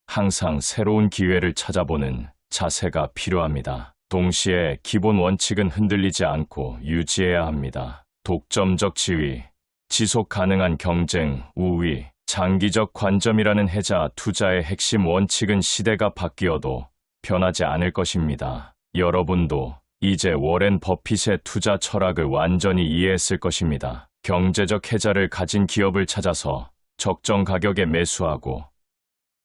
항상 새로운 기회를 찾아보는 자세가 필요합니다. 동시에 기본 원칙은 흔들리지 않고 유지해야 합니다. 독점적 지위, 지속 가능한 경쟁, 우위, 장기적 관점이라는 해자 투자의 핵심 원칙은 시대가 바뀌어도 변하지 않을 것입니다. 여러분도 이제 워렌 버핏의 투자 철학을 완전히 이해했을 것입니다. 경제적 해자를 가진 기업을 찾아서 적정 가격에 매수하고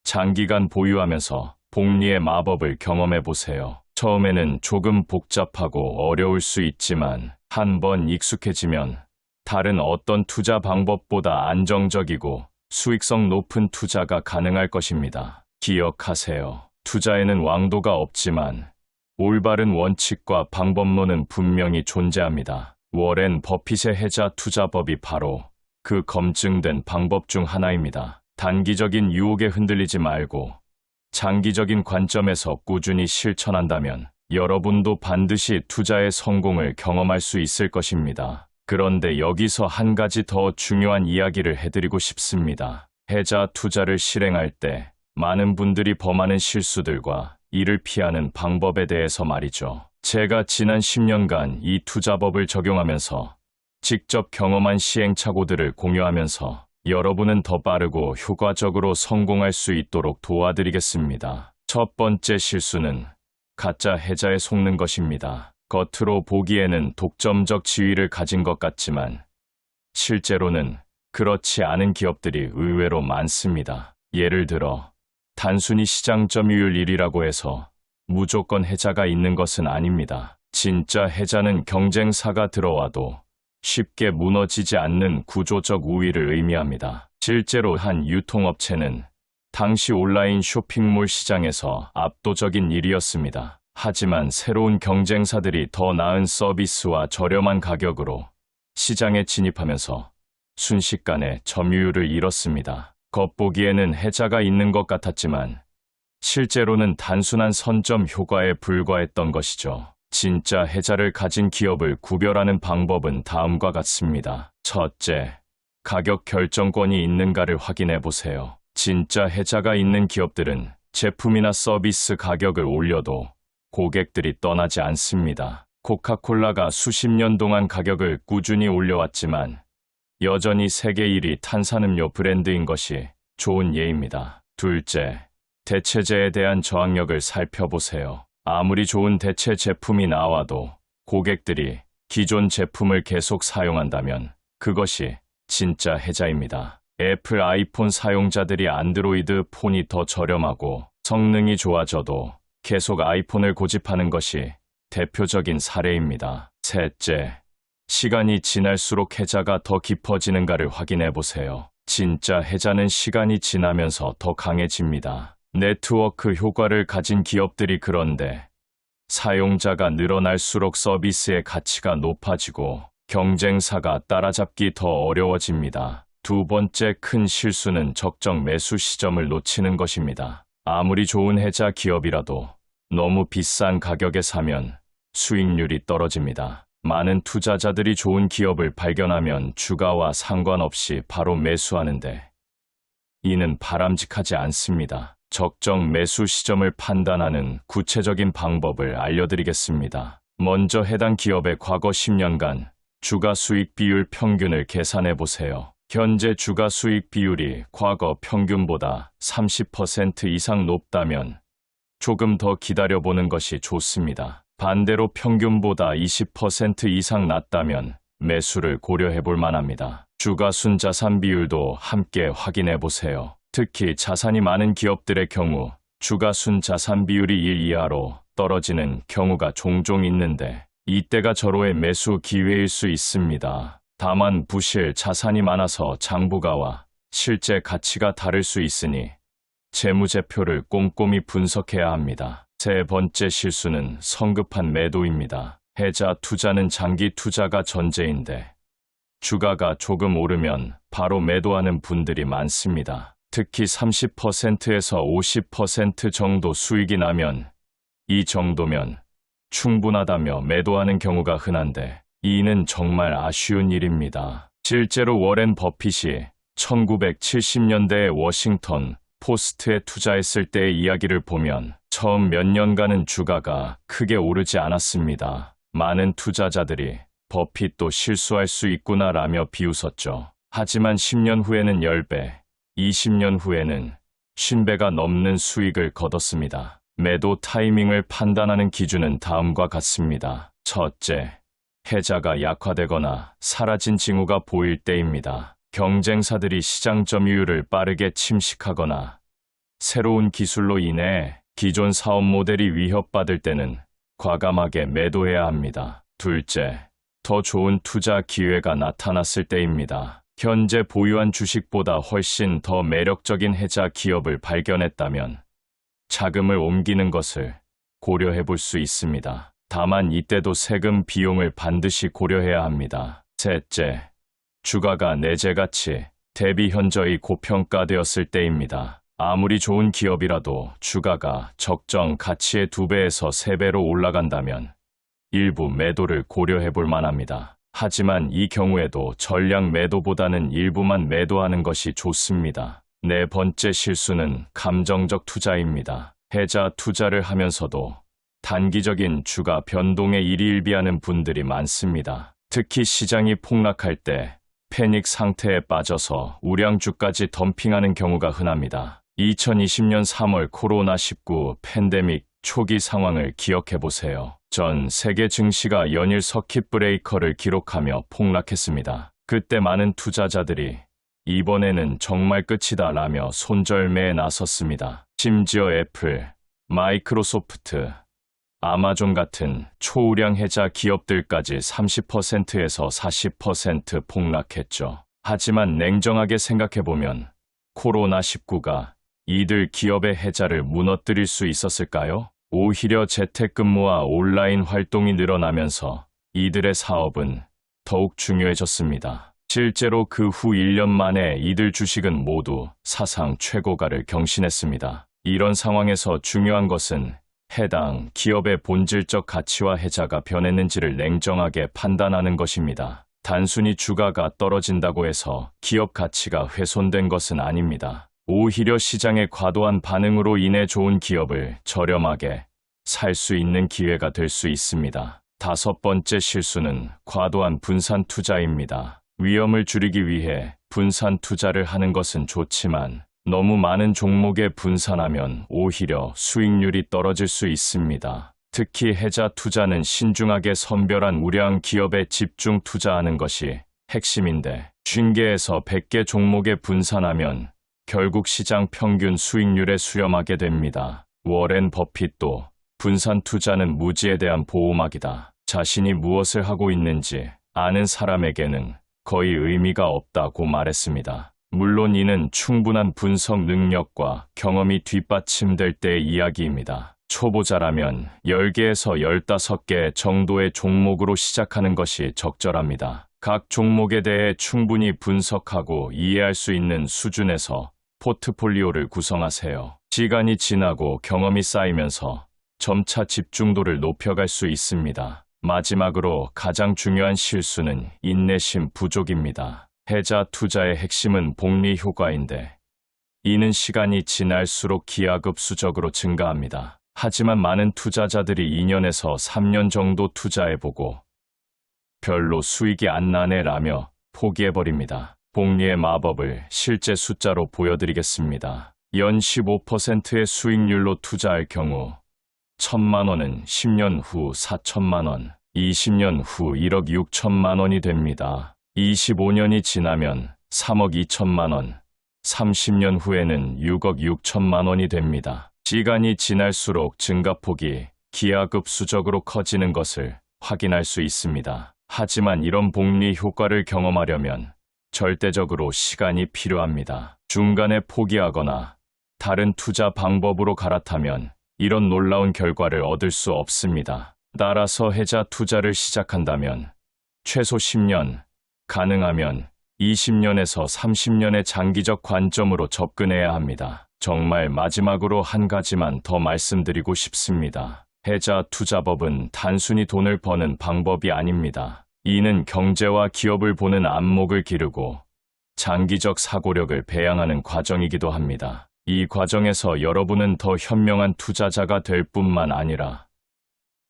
장기간 보유하면서 복리의 마법을 경험해 보세요. 처음에는 조금 복잡하고 어려울 수 있지만 한번 익숙해지면 다른 어떤 투자 방법보다 안정적이고 수익성 높은 투자가 가능할 것입니다. 기억하세요. 투자에는 왕도가 없지만 올바른 원칙과 방법론은 분명히 존재합니다. 워렌 버핏의 해자 투자법이 바로 그 검증된 방법 중 하나입니다. 단기적인 유혹에 흔들리지 말고 장기적인 관점에서 꾸준히 실천한다면 여러분도 반드시 투자의 성공을 경험할 수 있을 것입니다. 그런데 여기서 한 가지 더 중요한 이야기를 해드리고 싶습니다. 해자 투자를 실행할 때 많은 분들이 범하는 실수들과 이를 피하는 방법에 대해서 말이죠. 제가 지난 10년간 이 투자법을 적용하면서 직접 경험한 시행착오들을 공유하면서 여러분은 더 빠르고 효과적으로 성공할 수 있도록 도와드리겠습니다. 첫 번째 실수는 가짜 해자에 속는 것입니다. 겉으로 보기에는 독점적 지위를 가진 것 같지만 실제로는 그렇지 않은 기업들이 의외로 많습니다. 예를 들어 단순히 시장 점유율 1위라고 해서 무조건 해자가 있는 것은 아닙니다. 진짜 해자는 경쟁사가 들어와도 쉽게 무너지지 않는 구조적 우위를 의미합니다. 실제로 한 유통업체는 당시 온라인 쇼핑몰 시장에서 압도적인 1위였습니다. 하지만 새로운 경쟁사들이 더 나은 서비스와 저렴한 가격으로 시장에 진입하면서 순식간에 점유율을 잃었습니다. 겉보기에는 해자가 있는 것 같았지만 실제로는 단순한 선점 효과에 불과했던 것이죠. 진짜 해자를 가진 기업을 구별하는 방법은 다음과 같습니다. 첫째, 가격 결정권이 있는가를 확인해 보세요. 진짜 해자가 있는 기업들은 제품이나 서비스 가격을 올려도 고객들이 떠나지 않습니다. 코카콜라가 수십 년 동안 가격을 꾸준히 올려왔지만 여전히 세계 1위 탄산음료 브랜드인 것이 좋은 예입니다. 둘째, 대체재에 대한 저항력을 살펴보세요. 아무리 좋은 대체 제품이 나와도 고객들이 기존 제품을 계속 사용한다면 그것이 진짜 해자입니다. 애플 아이폰 사용자들이 안드로이드 폰이 더 저렴하고 성능이 좋아져도 계속 아이폰을 고집하는 것이 대표적인 사례입니다. 셋째, 시간이 지날수록 해자가 더 깊어지는가를 확인해 보세요. 진짜 해자는 시간이 지나면서 더 강해집니다. 네트워크 효과를 가진 기업들이 그런데 사용자가 늘어날수록 서비스의 가치가 높아지고 경쟁사가 따라잡기 더 어려워집니다. 두 번째 큰 실수는 적정 매수 시점을 놓치는 것입니다. 아무리 좋은 해자 기업이라도 너무 비싼 가격에 사면 수익률이 떨어집니다. 많은 투자자들이 좋은 기업을 발견하면 주가와 상관없이 바로 매수하는데 이는 바람직하지 않습니다. 적정 매수 시점을 판단하는 구체적인 방법을 알려드리겠습니다. 먼저 해당 기업의 과거 10년간 주가 수익 비율 평균을 계산해 보세요. 현재 주가 수익 비율이 과거 평균보다 30% 이상 높다면 조금 더 기다려보는 것이 좋습니다. 반대로 평균보다 20% 이상 낮다면 매수를 고려해 볼 만합니다. 주가 순자산 비율도 함께 확인해 보세요. 특히 자산이 많은 기업들의 경우 주가 순자산 비율이 1 이하로 떨어지는 경우가 종종 있는데 이때가 절호의 매수 기회일 수 있습니다. 다만 부실 자산이 많아서 장부가와 실제 가치가 다를 수 있으니 재무제표를 꼼꼼히 분석해야 합니다. 세 번째 실수는 성급한 매도입니다. 해자 투자는 장기 투자가 전제인데 주가가 조금 오르면 바로 매도하는 분들이 많습니다. 특히 30%에서 50% 정도 수익이 나면 이 정도면 충분하다며 매도하는 경우가 흔한데 이는 정말 아쉬운 일입니다. 실제로 워렌 버핏이 1970년대에 워싱턴 포스트에 투자했을 때의 이야기를 보면 처음 몇 년간은 주가가 크게 오르지 않았습니다. 많은 투자자들이 버핏도 실수할 수 있구나라며 비웃었죠. 하지만 10년 후에는 10배, 20년 후에는 50배가 넘는 수익을 거뒀습니다. 매도 타이밍을 판단하는 기준은 다음과 같습니다. 첫째, 해자가 약화되거나 사라진 징후가 보일 때입니다. 경쟁사들이 시장 점유율을 빠르게 침식하거나 새로운 기술로 인해 기존 사업 모델이 위협받을 때는 과감하게 매도해야 합니다. 둘째, 더 좋은 투자 기회가 나타났을 때입니다. 현재 보유한 주식보다 훨씬 더 매력적인 해자 기업을 발견했다면 자금을 옮기는 것을 고려해 볼 수 있습니다. 다만 이때도 세금 비용을 반드시 고려해야 합니다. 셋째, 주가가 내재가치 대비 현저히 고평가되었을 때입니다. 아무리 좋은 기업이라도 주가가 적정 가치의 2배에서 3배로 올라간다면 일부 매도를 고려해 볼 만합니다. 하지만 이 경우에도 전량 매도보다는 일부만 매도하는 것이 좋습니다. 네 번째 실수는 감정적 투자입니다. 해자 투자를 하면서도 단기적인 주가 변동에 일희일비하는 분들이 많습니다. 특히 시장이 폭락할 때 패닉 상태에 빠져서 우량주까지 덤핑하는 경우가 흔합니다. 2020년 3월 코로나19 팬데믹 초기 상황을 기억해 보세요. 전 세계 증시가 연일 서킷 브레이커를 기록하며 폭락했습니다. 그때 많은 투자자들이 이번에는 정말 끝이다 라며 손절매에 나섰습니다. 심지어 애플, 마이크로소프트, 아마존 같은 초우량 해자 기업들까지 30%에서 40% 폭락했죠. 하지만 냉정하게 생각해보면 코로나19가 이들 기업의 해자를 무너뜨릴 수 있었을까요? 오히려 재택근무와 온라인 활동이 늘어나면서 이들의 사업은 더욱 중요해졌습니다. 실제로 그 후 1년 만에 이들 주식은 모두 사상 최고가를 경신했습니다. 이런 상황에서 중요한 것은 해당 기업의 본질적 가치와 해자가 변했는지를 냉정하게 판단하는 것입니다. 단순히 주가가 떨어진다고 해서 기업 가치가 훼손된 것은 아닙니다. 오히려 시장의 과도한 반응으로 인해 좋은 기업을 저렴하게 살 수 있는 기회가 될 수 있습니다. 다섯 번째 실수는 과도한 분산 투자입니다. 위험을 줄이기 위해 분산 투자를 하는 것은 좋지만 너무 많은 종목에 분산하면 오히려 수익률이 떨어질 수 있습니다. 특히 해자 투자는 신중하게 선별한 우량 기업에 집중 투자하는 것이 핵심인데 50개에서 100개 종목에 분산하면 결국 시장 평균 수익률에 수렴하게 됩니다. 워렌 버핏도 분산 투자는 무지에 대한 보호막이다. 자신이 무엇을 하고 있는지 아는 사람에게는 거의 의미가 없다고 말했습니다. 물론 이는 충분한 분석 능력과 경험이 뒷받침될 때의 이야기입니다. 초보자라면 10개에서 15개 정도의 종목으로 시작하는 것이 적절합니다. 각 종목에 대해 충분히 분석하고 이해할 수 있는 수준에서 포트폴리오를 구성하세요. 시간이 지나고 경험이 쌓이면서 점차 집중도를 높여갈 수 있습니다. 마지막으로 가장 중요한 실수는 인내심 부족입니다. 해자 투자의 핵심은 복리 효과인데 이는 시간이 지날수록 기하급수적으로 증가합니다. 하지만 많은 투자자들이 2년에서 3년 정도 투자해보고 별로 수익이 안 나네라며 포기해버립니다. 복리의 마법을 실제 숫자로 보여드리겠습니다. 연 15%의 수익률로 투자할 경우 1,000만 원은 10년 후 4천만 원, 20년 후 1억 6천만 원이 됩니다. 25년이 지나면 3억 2천만 원, 30년 후에는 6억 6천만 원이 됩니다. 시간이 지날수록 증가폭이 기하급수적으로 커지는 것을 확인할 수 있습니다. 하지만 이런 복리 효과를 경험하려면 절대적으로 시간이 필요합니다. 중간에 포기하거나 다른 투자 방법으로 갈아타면 이런 놀라운 결과를 얻을 수 없습니다. 따라서 해자 투자를 시작한다면 최소 10년, 가능하면 20년에서 30년의 장기적 관점으로 접근해야 합니다. 정말 마지막으로 한 가지만 더 말씀드리고 싶습니다. 해자 투자법은 단순히 돈을 버는 방법이 아닙니다. 이는 경제와 기업을 보는 안목을 기르고 장기적 사고력을 배양하는 과정이기도 합니다. 이 과정에서 여러분은 더 현명한 투자자가 될 뿐만 아니라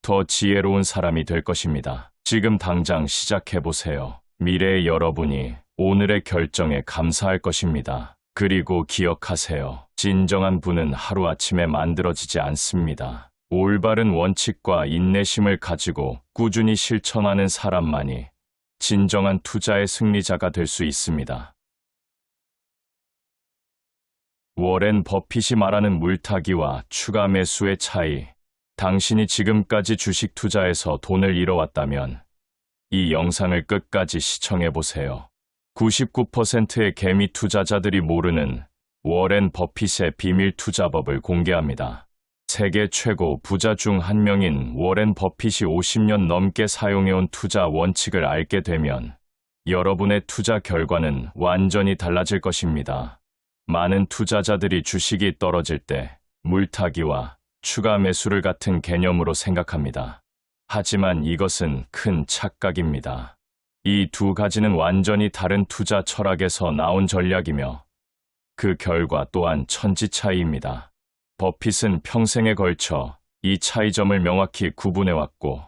더 지혜로운 사람이 될 것입니다. 지금 당장 시작해보세요. 미래의 여러분이 오늘의 결정에 감사할 것입니다. 그리고 기억하세요. 진정한 부는 하루아침에 만들어지지 않습니다. 올바른 원칙과 인내심을 가지고 꾸준히 실천하는 사람만이 진정한 투자의 승리자가 될 수 있습니다. 워렌 버핏이 말하는 물타기와 추가 매수의 차이. 당신이 지금까지 주식 투자에서 돈을 잃어왔다면 이 영상을 끝까지 시청해보세요. 99%의 개미 투자자들이 모르는 워렌 버핏의 비밀 투자법을 공개합니다. 세계 최고 부자 중 한 명인 워렌 버핏이 50년 넘게 사용해온 투자 원칙을 알게 되면 여러분의 투자 결과는 완전히 달라질 것입니다. 많은 투자자들이 주식이 떨어질 때 물타기와 추가 매수를 같은 개념으로 생각합니다. 하지만 이것은 큰 착각입니다. 이 두 가지는 완전히 다른 투자 철학에서 나온 전략이며 그 결과 또한 천지 차이입니다. 버핏은 평생에 걸쳐 이 차이점을 명확히 구분해왔고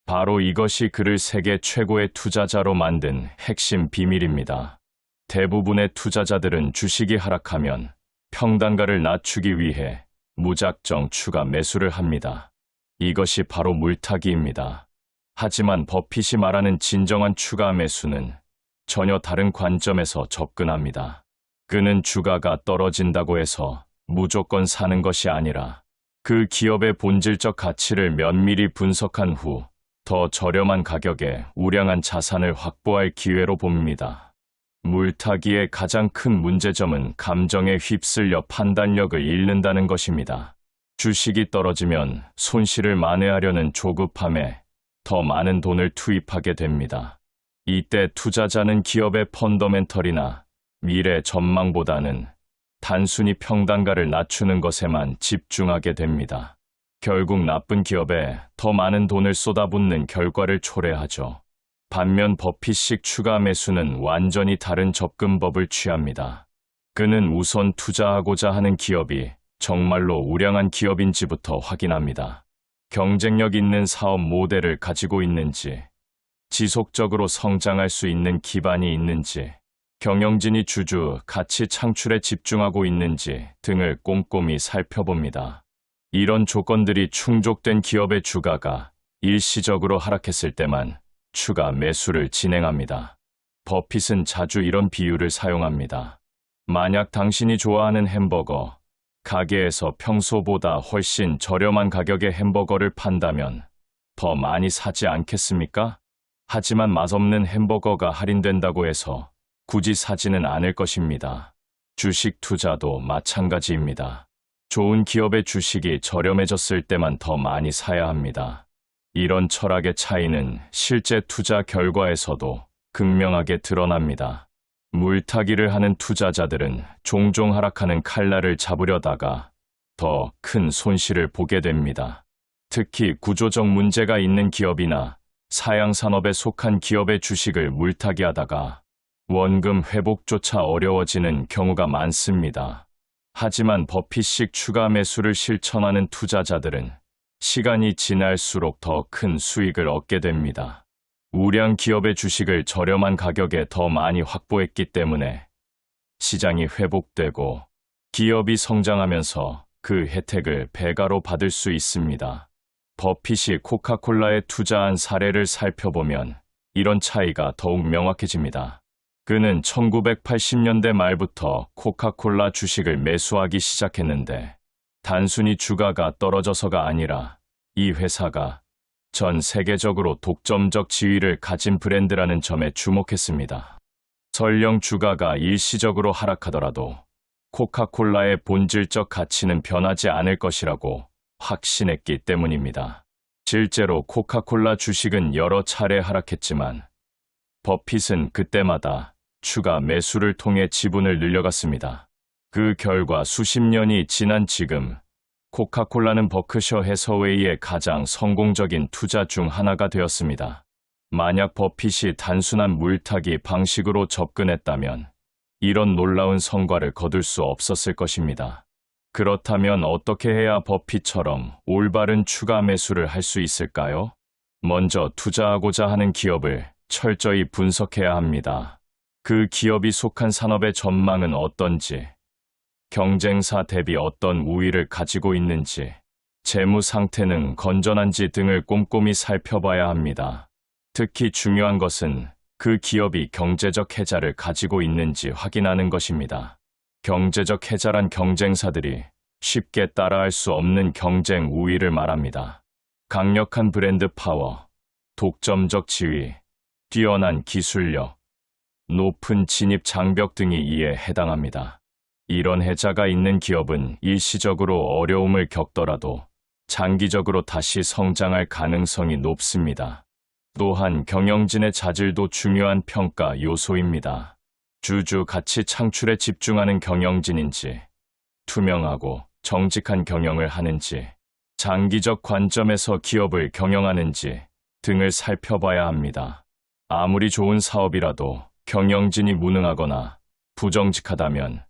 바로 이것이 그를 세계 최고의 투자자로 만든 핵심 비밀입니다. 대부분의 투자자들은 주식이 하락하면 평단가를 낮추기 위해 무작정 추가 매수를 합니다. 이것이 바로 물타기입니다. 하지만 버핏이 말하는 진정한 추가 매수는 전혀 다른 관점에서 접근합니다. 그는 주가가 떨어진다고 해서 무조건 사는 것이 아니라 그 기업의 본질적 가치를 면밀히 분석한 후 더 저렴한 가격에 우량한 자산을 확보할 기회로 봅니다. 물타기의 가장 큰 문제점은 감정에 휩쓸려 판단력을 잃는다는 것입니다. 주식이 떨어지면 손실을 만회하려는 조급함에 더 많은 돈을 투입하게 됩니다. 이때 투자자는 기업의 펀더멘털이나 미래 전망보다는 단순히 평단가를 낮추는 것에만 집중하게 됩니다. 결국 나쁜 기업에 더 많은 돈을 쏟아붓는 결과를 초래하죠. 반면 버핏식 추가 매수는 완전히 다른 접근법을 취합니다. 그는 우선 투자하고자 하는 기업이 정말로 우량한 기업인지부터 확인합니다. 경쟁력 있는 사업 모델을 가지고 있는지, 지속적으로 성장할 수 있는 기반이 있는지, 경영진이 주주 가치 창출에 집중하고 있는지 등을 꼼꼼히 살펴봅니다. 이런 조건들이 충족된 기업의 주가가 일시적으로 하락했을 때만 추가 매수를 진행합니다. 버핏은 자주 이런 비유를 사용합니다. 만약 당신이 좋아하는 햄버거 가게에서 평소보다 훨씬 저렴한 가격의 햄버거를 판다면 더 많이 사지 않겠습니까? 하지만 맛없는 햄버거가 할인된다고 해서 굳이 사지는 않을 것입니다. 주식 투자도 마찬가지입니다. 좋은 기업의 주식이 저렴해졌을 때만 더 많이 사야 합니다. 이런 철학의 차이는 실제 투자 결과에서도 극명하게 드러납니다. 물타기를 하는 투자자들은 종종 하락하는 칼날을 잡으려다가 더 큰 손실을 보게 됩니다. 특히 구조적 문제가 있는 기업이나 사양산업에 속한 기업의 주식을 물타기하다가 원금 회복조차 어려워지는 경우가 많습니다. 하지만 버핏식 추가 매수를 실천하는 투자자들은 시간이 지날수록 더 큰 수익을 얻게 됩니다. 우량 기업의 주식을 저렴한 가격에 더 많이 확보했기 때문에 시장이 회복되고 기업이 성장하면서 그 혜택을 배가로 받을 수 있습니다. 버핏이 코카콜라에 투자한 사례를 살펴보면 이런 차이가 더욱 명확해집니다. 그는 1980년대 말부터 코카콜라 주식을 매수하기 시작했는데 단순히 주가가 떨어져서가 아니라 이 회사가 전 세계적으로 독점적 지위를 가진 브랜드라는 점에 주목했습니다. 설령 주가가 일시적으로 하락하더라도 코카콜라의 본질적 가치는 변하지 않을 것이라고 확신했기 때문입니다. 실제로 코카콜라 주식은 여러 차례 하락했지만 버핏은 그때마다 추가 매수를 통해 지분을 늘려갔습니다. 그 결과 수십 년이 지난 지금 코카콜라는 버크셔 해서웨이의 가장 성공적인 투자 중 하나가 되었습니다. 만약 버핏이 단순한 물타기 방식으로 접근했다면 이런 놀라운 성과를 거둘 수 없었을 것입니다. 그렇다면 어떻게 해야 버핏처럼 올바른 추가 매수를 할 수 있을까요? 먼저 투자하고자 하는 기업을 철저히 분석해야 합니다. 그 기업이 속한 산업의 전망은 어떤지, 경쟁사 대비 어떤 우위를 가지고 있는지, 재무 상태는 건전한지 등을 꼼꼼히 살펴봐야 합니다. 특히 중요한 것은 그 기업이 경제적 혜자를 가지고 있는지 확인하는 것입니다. 경제적 혜자란 경쟁사들이 쉽게 따라할 수 없는 경쟁 우위를 말합니다. 강력한 브랜드 파워, 독점적 지위, 뛰어난 기술력, 높은 진입 장벽 등이 이에 해당합니다. 이런 혜자가 있는 기업은 일시적으로 어려움을 겪더라도 장기적으로 다시 성장할 가능성이 높습니다. 또한 경영진의 자질도 중요한 평가 요소입니다. 주주 가치 창출에 집중하는 경영진인지, 투명하고 정직한 경영을 하는지, 장기적 관점에서 기업을 경영하는지 등을 살펴봐야 합니다. 아무리 좋은 사업이라도 경영진이 무능하거나 부정직하다면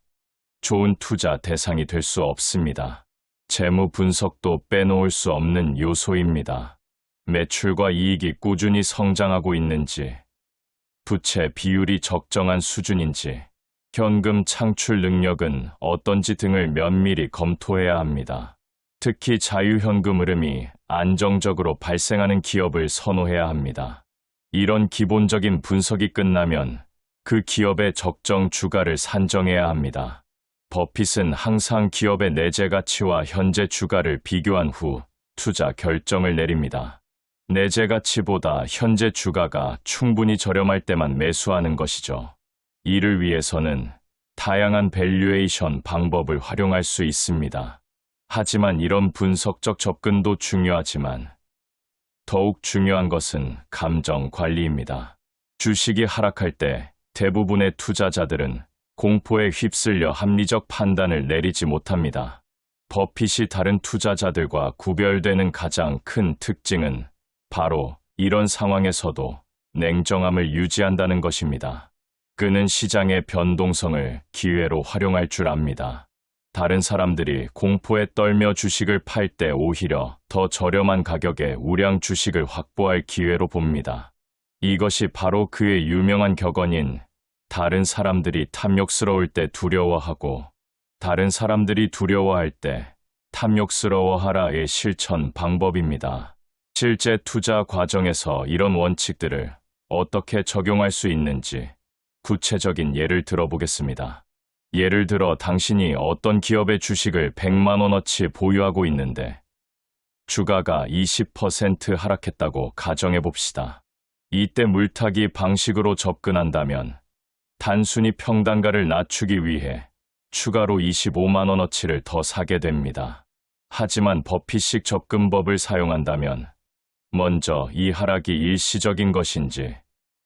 좋은 투자 대상이 될 수 없습니다. 재무 분석도 빼놓을 수 없는 요소입니다. 매출과 이익이 꾸준히 성장하고 있는지, 부채 비율이 적정한 수준인지, 현금 창출 능력은 어떤지 등을 면밀히 검토해야 합니다. 특히 자유현금 흐름이 안정적으로 발생하는 기업을 선호해야 합니다. 이런 기본적인 분석이 끝나면 그 기업의 적정 주가를 산정해야 합니다. 버핏은 항상 기업의 내재 가치와 현재 주가를 비교한 후 투자 결정을 내립니다. 내재 가치보다 현재 주가가 충분히 저렴할 때만 매수하는 것이죠. 이를 위해서는 다양한 밸류에이션 방법을 활용할 수 있습니다. 하지만 이런 분석적 접근도 중요하지만 더욱 중요한 것은 감정 관리입니다. 주식이 하락할 때 대부분의 투자자들은 공포에 휩쓸려 합리적 판단을 내리지 못합니다. 버핏이 다른 투자자들과 구별되는 가장 큰 특징은 바로 이런 상황에서도 냉정함을 유지한다는 것입니다. 그는 시장의 변동성을 기회로 활용할 줄 압니다. 다른 사람들이 공포에 떨며 주식을 팔 때 오히려 더 저렴한 가격에 우량 주식을 확보할 기회로 봅니다. 이것이 바로 그의 유명한 격언인 다른 사람들이 탐욕스러울 때 두려워하고 다른 사람들이 두려워할 때 탐욕스러워하라의 실천 방법입니다. 실제 투자 과정에서 이런 원칙들을 어떻게 적용할 수 있는지 구체적인 예를 들어보겠습니다. 예를 들어 당신이 어떤 기업의 주식을 100만 원어치 보유하고 있는데 주가가 20% 하락했다고 가정해 봅시다. 이때 물타기 방식으로 접근한다면 단순히 평단가를 낮추기 위해 추가로 25만 원어치를 더 사게 됩니다. 하지만 버핏식 접근법을 사용한다면 먼저 이 하락이 일시적인 것인지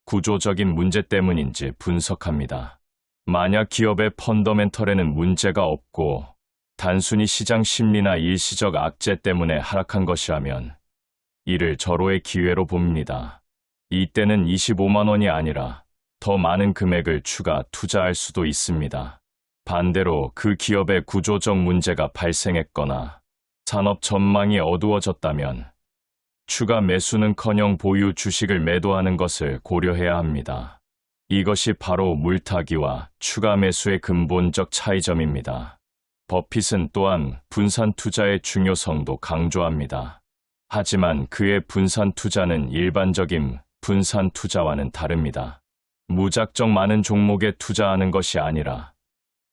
구조적인 문제 때문인지 분석합니다. 만약 기업의 펀더멘털에는 문제가 없고 단순히 시장 심리나 일시적 악재 때문에 하락한 것이라면 이를 절호의 기회로 봅니다. 이때는 25만 원이 아니라 더 많은 금액을 추가 투자할 수도 있습니다. 반대로 그 기업의 구조적 문제가 발생했거나 산업 전망이 어두워졌다면 추가 매수는커녕 보유 주식을 매도하는 것을 고려해야 합니다. 이것이 바로 물타기와 추가 매수의 근본적 차이점입니다. 버핏은 또한 분산 투자의 중요성도 강조합니다. 하지만 그의 분산 투자는 일반적인 분산 투자와는 다릅니다. 무작정 많은 종목에 투자하는 것이 아니라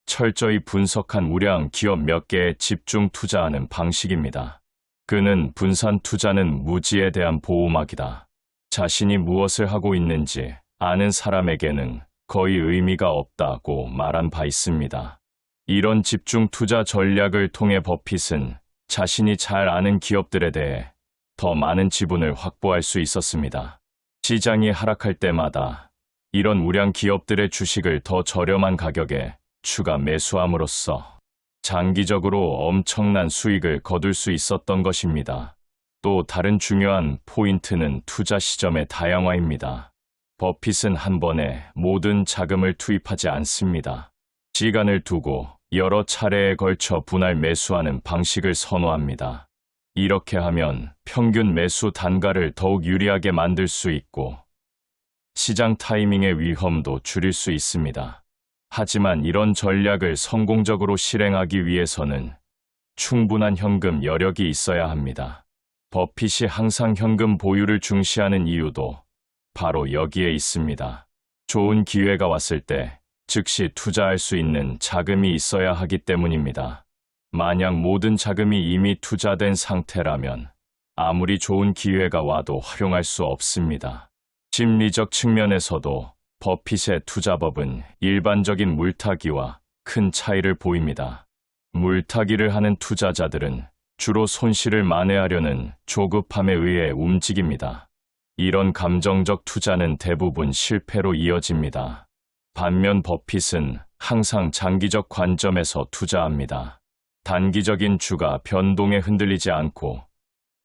철저히 분석한 우량 기업 몇 개에 집중 투자하는 방식입니다. 그는 분산 투자는 무지에 대한 보호막이다. 자신이 무엇을 하고 있는지 아는 사람에게는 거의 의미가 없다고 말한 바 있습니다. 이런 집중 투자 전략을 통해 버핏은 자신이 잘 아는 기업들에 대해 더 많은 지분을 확보할 수 있었습니다. 시장이 하락할 때마다 이런 우량 기업들의 주식을 더 저렴한 가격에 추가 매수함으로써 장기적으로 엄청난 수익을 거둘 수 있었던 것입니다. 또 다른 중요한 포인트는 투자 시점의 다양화입니다. 버핏은 한 번에 모든 자금을 투입하지 않습니다. 시간을 두고 여러 차례에 걸쳐 분할 매수하는 방식을 선호합니다. 이렇게 하면 평균 매수 단가를 더욱 유리하게 만들 수 있고 시장 타이밍의 위험도 줄일 수 있습니다. 하지만 이런 전략을 성공적으로 실행하기 위해서는 충분한 현금 여력이 있어야 합니다. 버핏이 항상 현금 보유를 중시하는 이유도 바로 여기에 있습니다. 좋은 기회가 왔을 때 즉시 투자할 수 있는 자금이 있어야 하기 때문입니다. 만약 모든 자금이 이미 투자된 상태라면 아무리 좋은 기회가 와도 활용할 수 없습니다. 심리적 측면에서도 버핏의 투자법은 일반적인 물타기와 큰 차이를 보입니다. 물타기를 하는 투자자들은 주로 손실을 만회하려는 조급함에 의해 움직입니다. 이런 감정적 투자는 대부분 실패로 이어집니다. 반면 버핏은 항상 장기적 관점에서 투자합니다. 단기적인 주가 변동에 흔들리지 않고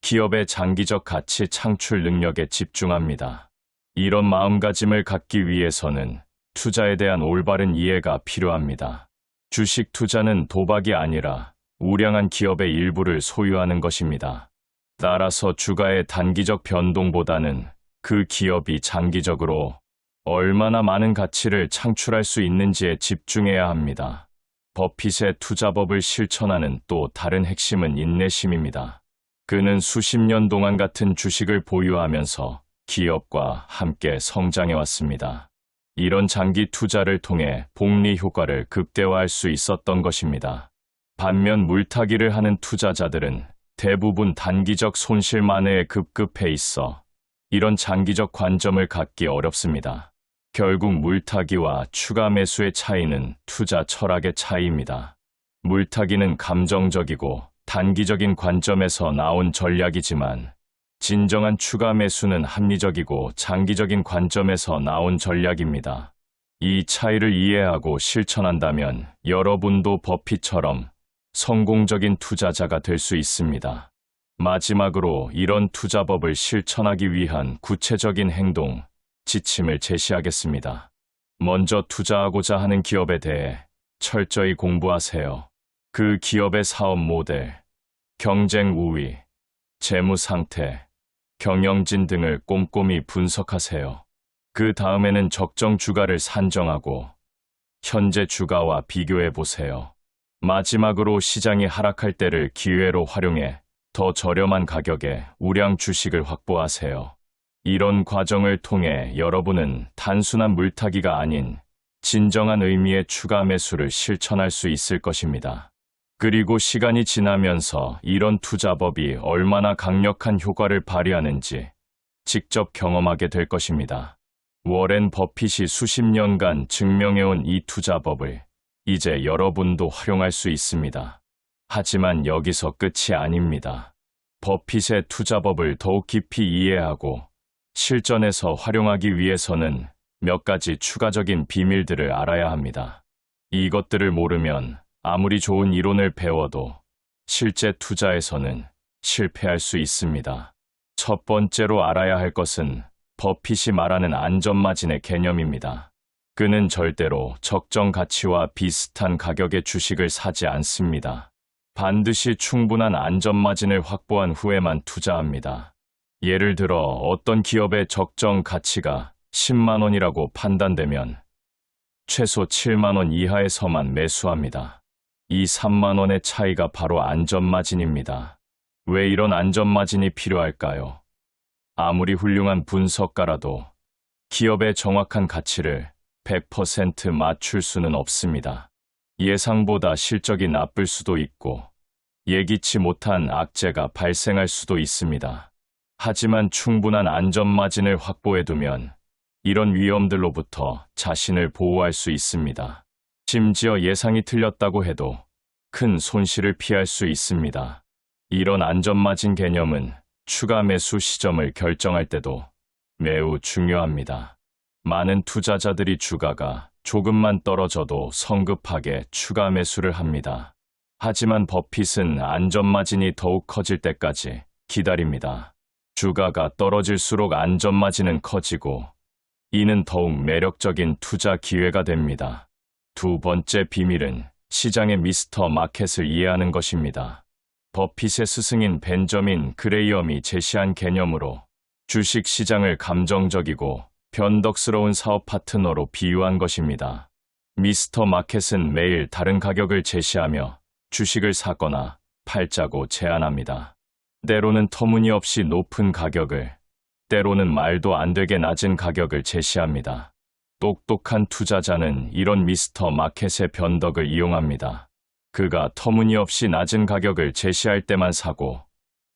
기업의 장기적 가치 창출 능력에 집중합니다. 이런 마음가짐을 갖기 위해서는 투자에 대한 올바른 이해가 필요합니다. 주식 투자는 도박이 아니라 우량한 기업의 일부를 소유하는 것입니다. 따라서 주가의 단기적 변동보다는 그 기업이 장기적으로 얼마나 많은 가치를 창출할 수 있는지에 집중해야 합니다. 버핏의 투자법을 실천하는 또 다른 핵심은 인내심입니다. 그는 수십 년 동안 같은 주식을 보유하면서 기업과 함께 성장해왔습니다. 이런 장기 투자를 통해 복리 효과를 극대화할 수 있었던 것입니다. 반면 물타기를 하는 투자자들은 대부분 단기적 손실 만회에 급급해 있어 이런 장기적 관점을 갖기 어렵습니다. 결국 물타기와 추가 매수의 차이는 투자 철학의 차이입니다. 물타기는 감정적이고 단기적인 관점에서 나온 전략이지만 진정한 추가 매수는 합리적이고 장기적인 관점에서 나온 전략입니다. 이 차이를 이해하고 실천한다면 여러분도 버핏처럼 성공적인 투자자가 될 수 있습니다. 마지막으로 이런 투자법을 실천하기 위한 구체적인 행동, 지침을 제시하겠습니다. 먼저 투자하고자 하는 기업에 대해 철저히 공부하세요. 그 기업의 사업 모델, 경쟁 우위, 재무 상태, 경영진 등을 꼼꼼히 분석하세요. 그 다음에는 적정 주가를 산정하고 현재 주가와 비교해 보세요. 마지막으로 시장이 하락할 때를 기회로 활용해 더 저렴한 가격에 우량 주식을 확보하세요. 이런 과정을 통해 여러분은 단순한 물타기가 아닌 진정한 의미의 추가 매수를 실천할 수 있을 것입니다. 그리고 시간이 지나면서 이런 투자법이 얼마나 강력한 효과를 발휘하는지 직접 경험하게 될 것입니다. 워렌 버핏이 수십 년간 증명해온 이 투자법을 이제 여러분도 활용할 수 있습니다. 하지만 여기서 끝이 아닙니다. 버핏의 투자법을 더욱 깊이 이해하고 실전에서 활용하기 위해서는 몇 가지 추가적인 비밀들을 알아야 합니다. 이것들을 모르면 아무리 좋은 이론을 배워도 실제 투자에서는 실패할 수 있습니다. 첫 번째로 알아야 할 것은 버핏이 말하는 안전마진의 개념입니다. 그는 절대로 적정 가치와 비슷한 가격의 주식을 사지 않습니다. 반드시 충분한 안전마진을 확보한 후에만 투자합니다. 예를 들어 어떤 기업의 적정 가치가 10만 원이라고 판단되면 최소 7만 원 이하에서만 매수합니다. 이 3만 원의 차이가 바로 안전마진입니다. 왜 이런 안전마진이 필요할까요? 아무리 훌륭한 분석가라도 기업의 정확한 가치를 100% 맞출 수는 없습니다. 예상보다 실적이 나쁠 수도 있고 예기치 못한 악재가 발생할 수도 있습니다. 하지만 충분한 안전마진을 확보해두면 이런 위험들로부터 자신을 보호할 수 있습니다. 심지어 예상이 틀렸다고 해도 큰 손실을 피할 수 있습니다. 이런 안전마진 개념은 추가 매수 시점을 결정할 때도 매우 중요합니다. 많은 투자자들이 주가가 조금만 떨어져도 성급하게 추가 매수를 합니다. 하지만 버핏은 안전마진이 더욱 커질 때까지 기다립니다. 주가가 떨어질수록 안전마진은 커지고 이는 더욱 매력적인 투자 기회가 됩니다. 두 번째 비밀은 시장의 미스터 마켓을 이해하는 것입니다. 버핏의 스승인 벤저민 그레이엄이 제시한 개념으로 주식 시장을 감정적이고 변덕스러운 사업 파트너로 비유한 것입니다. 미스터 마켓은 매일 다른 가격을 제시하며 주식을 사거나 팔자고 제안합니다. 때로는 터무니없이 높은 가격을, 때로는 말도 안 되게 낮은 가격을 제시합니다. 똑똑한 투자자는 이런 미스터 마켓의 변덕을 이용합니다. 그가 터무니없이 낮은 가격을 제시할 때만 사고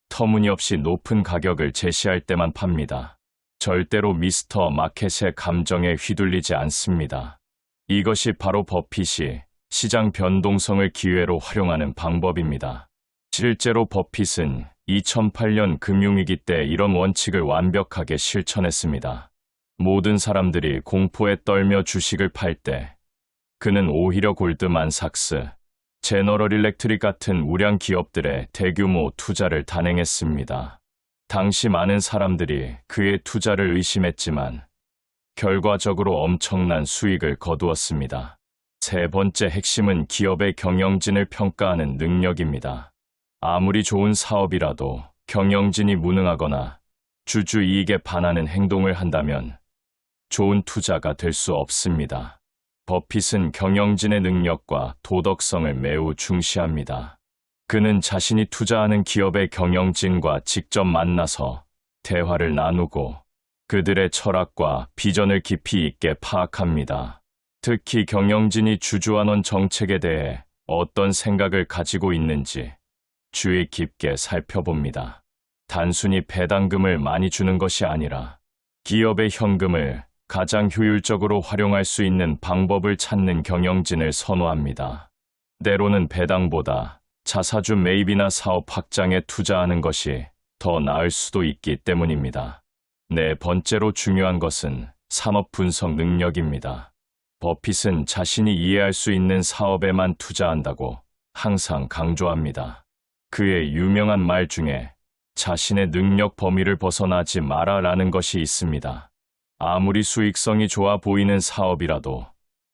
터무니없이 높은 가격을 제시할 때만 팝니다. 절대로 미스터 마켓의 감정에 휘둘리지 않습니다. 이것이 바로 버핏이 시장 변동성을 기회로 활용하는 방법입니다. 실제로 버핏은 2008년 금융위기 때 이런 원칙을 완벽하게 실천했습니다. 모든 사람들이 공포에 떨며 주식을 팔 때 그는 오히려 골드만삭스, 제너럴 일렉트릭 같은 우량 기업들의 대규모 투자를 단행했습니다. 당시 많은 사람들이 그의 투자를 의심했지만 결과적으로 엄청난 수익을 거두었습니다. 세 번째 핵심은 기업의 경영진을 평가하는 능력입니다. 아무리 좋은 사업이라도 경영진이 무능하거나 주주 이익에 반하는 행동을 한다면 좋은 투자가 될 수 없습니다. 버핏은 경영진의 능력과 도덕성을 매우 중시합니다. 그는 자신이 투자하는 기업의 경영진과 직접 만나서 대화를 나누고 그들의 철학과 비전을 깊이 있게 파악합니다. 특히 경영진이 주주환원 정책에 대해 어떤 생각을 가지고 있는지 주의 깊게 살펴봅니다. 단순히 배당금을 많이 주는 것이 아니라 기업의 현금을 가장 효율적으로 활용할 수 있는 방법을 찾는 경영진을 선호합니다. 때로는 배당보다 자사주 매입이나 사업 확장에 투자하는 것이 더 나을 수도 있기 때문입니다. 네 번째로 중요한 것은 산업 분석 능력입니다. 버핏은 자신이 이해할 수 있는 사업에만 투자한다고 항상 강조합니다. 그의 유명한 말 중에 자신의 능력 범위를 벗어나지 마라라는 것이 있습니다. 아무리 수익성이 좋아 보이는 사업이라도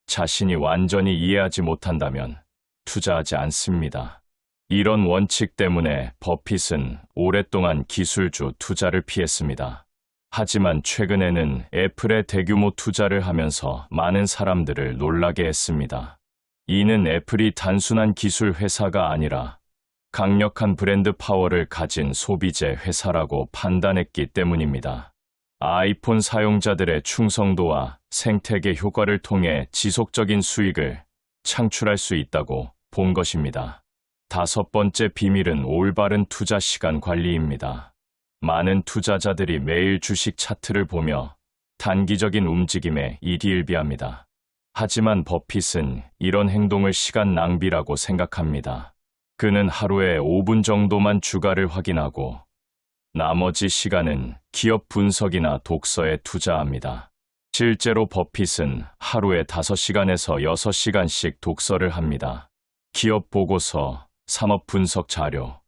자신이 완전히 이해하지 못한다면 투자하지 않습니다. 이런 원칙 때문에 버핏은 오랫동안 기술주 투자를 피했습니다. 하지만 최근에는 애플에 대규모 투자를 하면서 많은 사람들을 놀라게 했습니다. 이는 애플이 단순한 기술 회사가 아니라 강력한 브랜드 파워를 가진 소비재 회사라고 판단했기 때문입니다. 아이폰 사용자들의 충성도와 생태계 효과를 통해 지속적인 수익을 창출할 수 있다고 본 것입니다. 다섯 번째 비밀은 올바른 투자 시간 관리입니다. 많은 투자자들이 매일 주식 차트를 보며 단기적인 움직임에 일희일비합니다. 하지만 버핏은 이런 행동을 시간 낭비라고 생각합니다. 그는 하루에 5분 정도만 주가를 확인하고 나머지 시간은 기업 분석이나 독서에 투자합니다. 실제로 버핏은 하루에 5시간에서 6시간씩 독서를 합니다. 기업 보고서, 산업 분석 자료,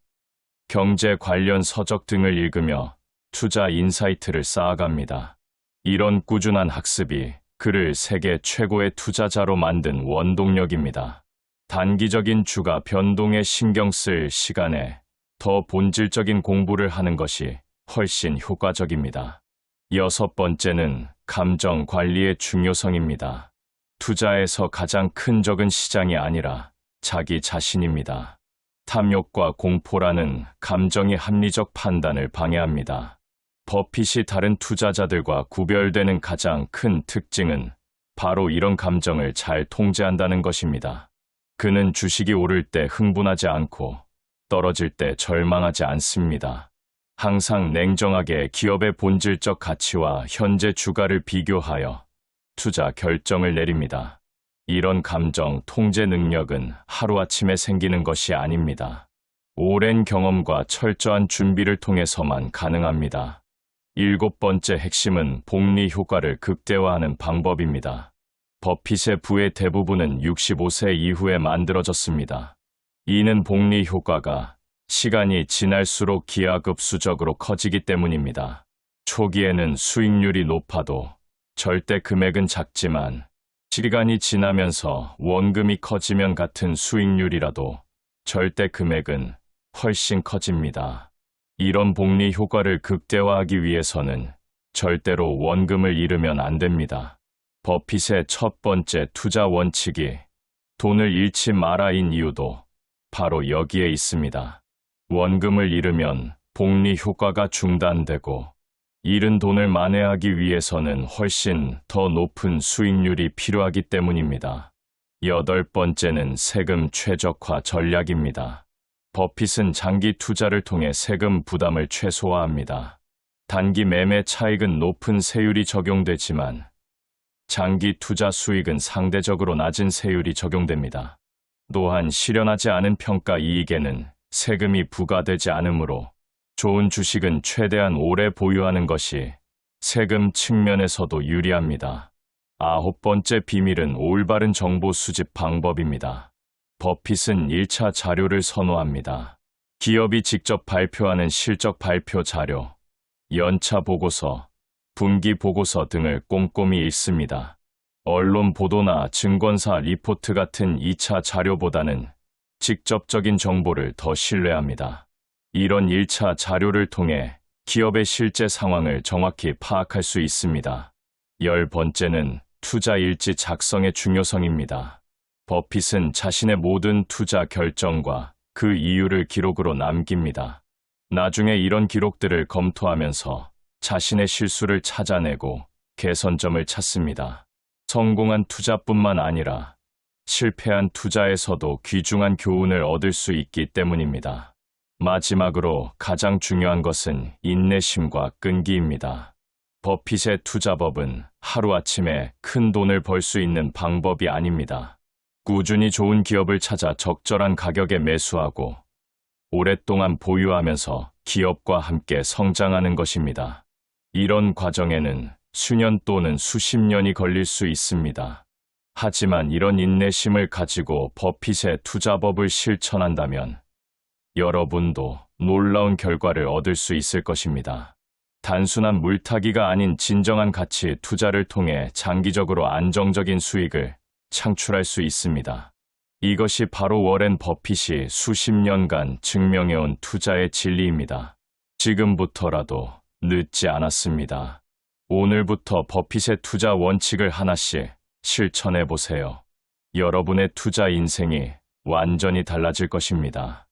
경제 관련 서적 등을 읽으며 투자 인사이트를 쌓아갑니다. 이런 꾸준한 학습이 그를 세계 최고의 투자자로 만든 원동력입니다. 단기적인 주가 변동에 신경 쓸 시간에 더 본질적인 공부를 하는 것이 훨씬 효과적입니다. 6번째는 감정 관리의 중요성입니다. 투자에서 가장 큰 적은 시장이 아니라 자기 자신입니다. 탐욕과 공포라는 감정이 합리적 판단을 방해합니다. 버핏이 다른 투자자들과 구별되는 가장 큰 특징은 바로 이런 감정을 잘 통제한다는 것입니다. 그는 주식이 오를 때 흥분하지 않고 떨어질 때 절망하지 않습니다. 항상 냉정하게 기업의 본질적 가치와 현재 주가를 비교하여 투자 결정을 내립니다. 이런 감정 통제 능력은 하루아침에 생기는 것이 아닙니다. 오랜 경험과 철저한 준비를 통해서만 가능합니다. 7번째 핵심은 복리 효과를 극대화하는 방법입니다. 버핏의 부의 대부분은 65세 이후에 만들어졌습니다. 이는 복리 효과가 시간이 지날수록 기하급수적으로 커지기 때문입니다. 초기에는 수익률이 높아도 절대 금액은 작지만 시간이 지나면서 원금이 커지면 같은 수익률이라도 절대 금액은 훨씬 커집니다. 이런 복리 효과를 극대화하기 위해서는 절대로 원금을 잃으면 안 됩니다. 버핏의 첫 번째 투자 원칙이 돈을 잃지 마라인 이유도 바로 여기에 있습니다. 원금을 잃으면 복리 효과가 중단되고 잃은 돈을 만회하기 위해서는 훨씬 더 높은 수익률이 필요하기 때문입니다. 8번째는 세금 최적화 전략입니다. 버핏은 장기 투자를 통해 세금 부담을 최소화합니다. 단기 매매 차익은 높은 세율이 적용되지만 장기 투자 수익은 상대적으로 낮은 세율이 적용됩니다. 또한 실현하지 않은 평가 이익에는 세금이 부과되지 않으므로 좋은 주식은 최대한 오래 보유하는 것이 세금 측면에서도 유리합니다. 9번째 비밀은 올바른 정보 수집 방법입니다. 버핏은 1차 자료를 선호합니다. 기업이 직접 발표하는 실적 발표 자료, 연차 보고서, 분기 보고서 등을 꼼꼼히 읽습니다. 언론 보도나 증권사 리포트 같은 2차 자료보다는 직접적인 정보를 더 신뢰합니다. 이런 1차 자료를 통해 기업의 실제 상황을 정확히 파악할 수 있습니다. 10번째는 투자 일지 작성의 중요성입니다. 버핏은 자신의 모든 투자 결정과 그 이유를 기록으로 남깁니다. 나중에 이런 기록들을 검토하면서 자신의 실수를 찾아내고 개선점을 찾습니다. 성공한 투자뿐만 아니라 실패한 투자에서도 귀중한 교훈을 얻을 수 있기 때문입니다. 마지막으로 가장 중요한 것은 인내심과 끈기입니다. 버핏의 투자법은 하루아침에 큰 돈을 벌 수 있는 방법이 아닙니다. 꾸준히 좋은 기업을 찾아 적절한 가격에 매수하고 오랫동안 보유하면서 기업과 함께 성장하는 것입니다. 이런 과정에는 수년 또는 수십 년이 걸릴 수 있습니다. 하지만 이런 인내심을 가지고 버핏의 투자법을 실천한다면 여러분도 놀라운 결과를 얻을 수 있을 것입니다. 단순한 물타기가 아닌 진정한 가치 투자를 통해 장기적으로 안정적인 수익을 창출할 수 있습니다. 이것이 바로 워렌 버핏이 수십 년간 증명해온 투자의 진리입니다. 지금부터라도 늦지 않았습니다. 오늘부터 버핏의 투자 원칙을 하나씩 실천해 보세요. 여러분의 투자 인생이 완전히 달라질 것입니다.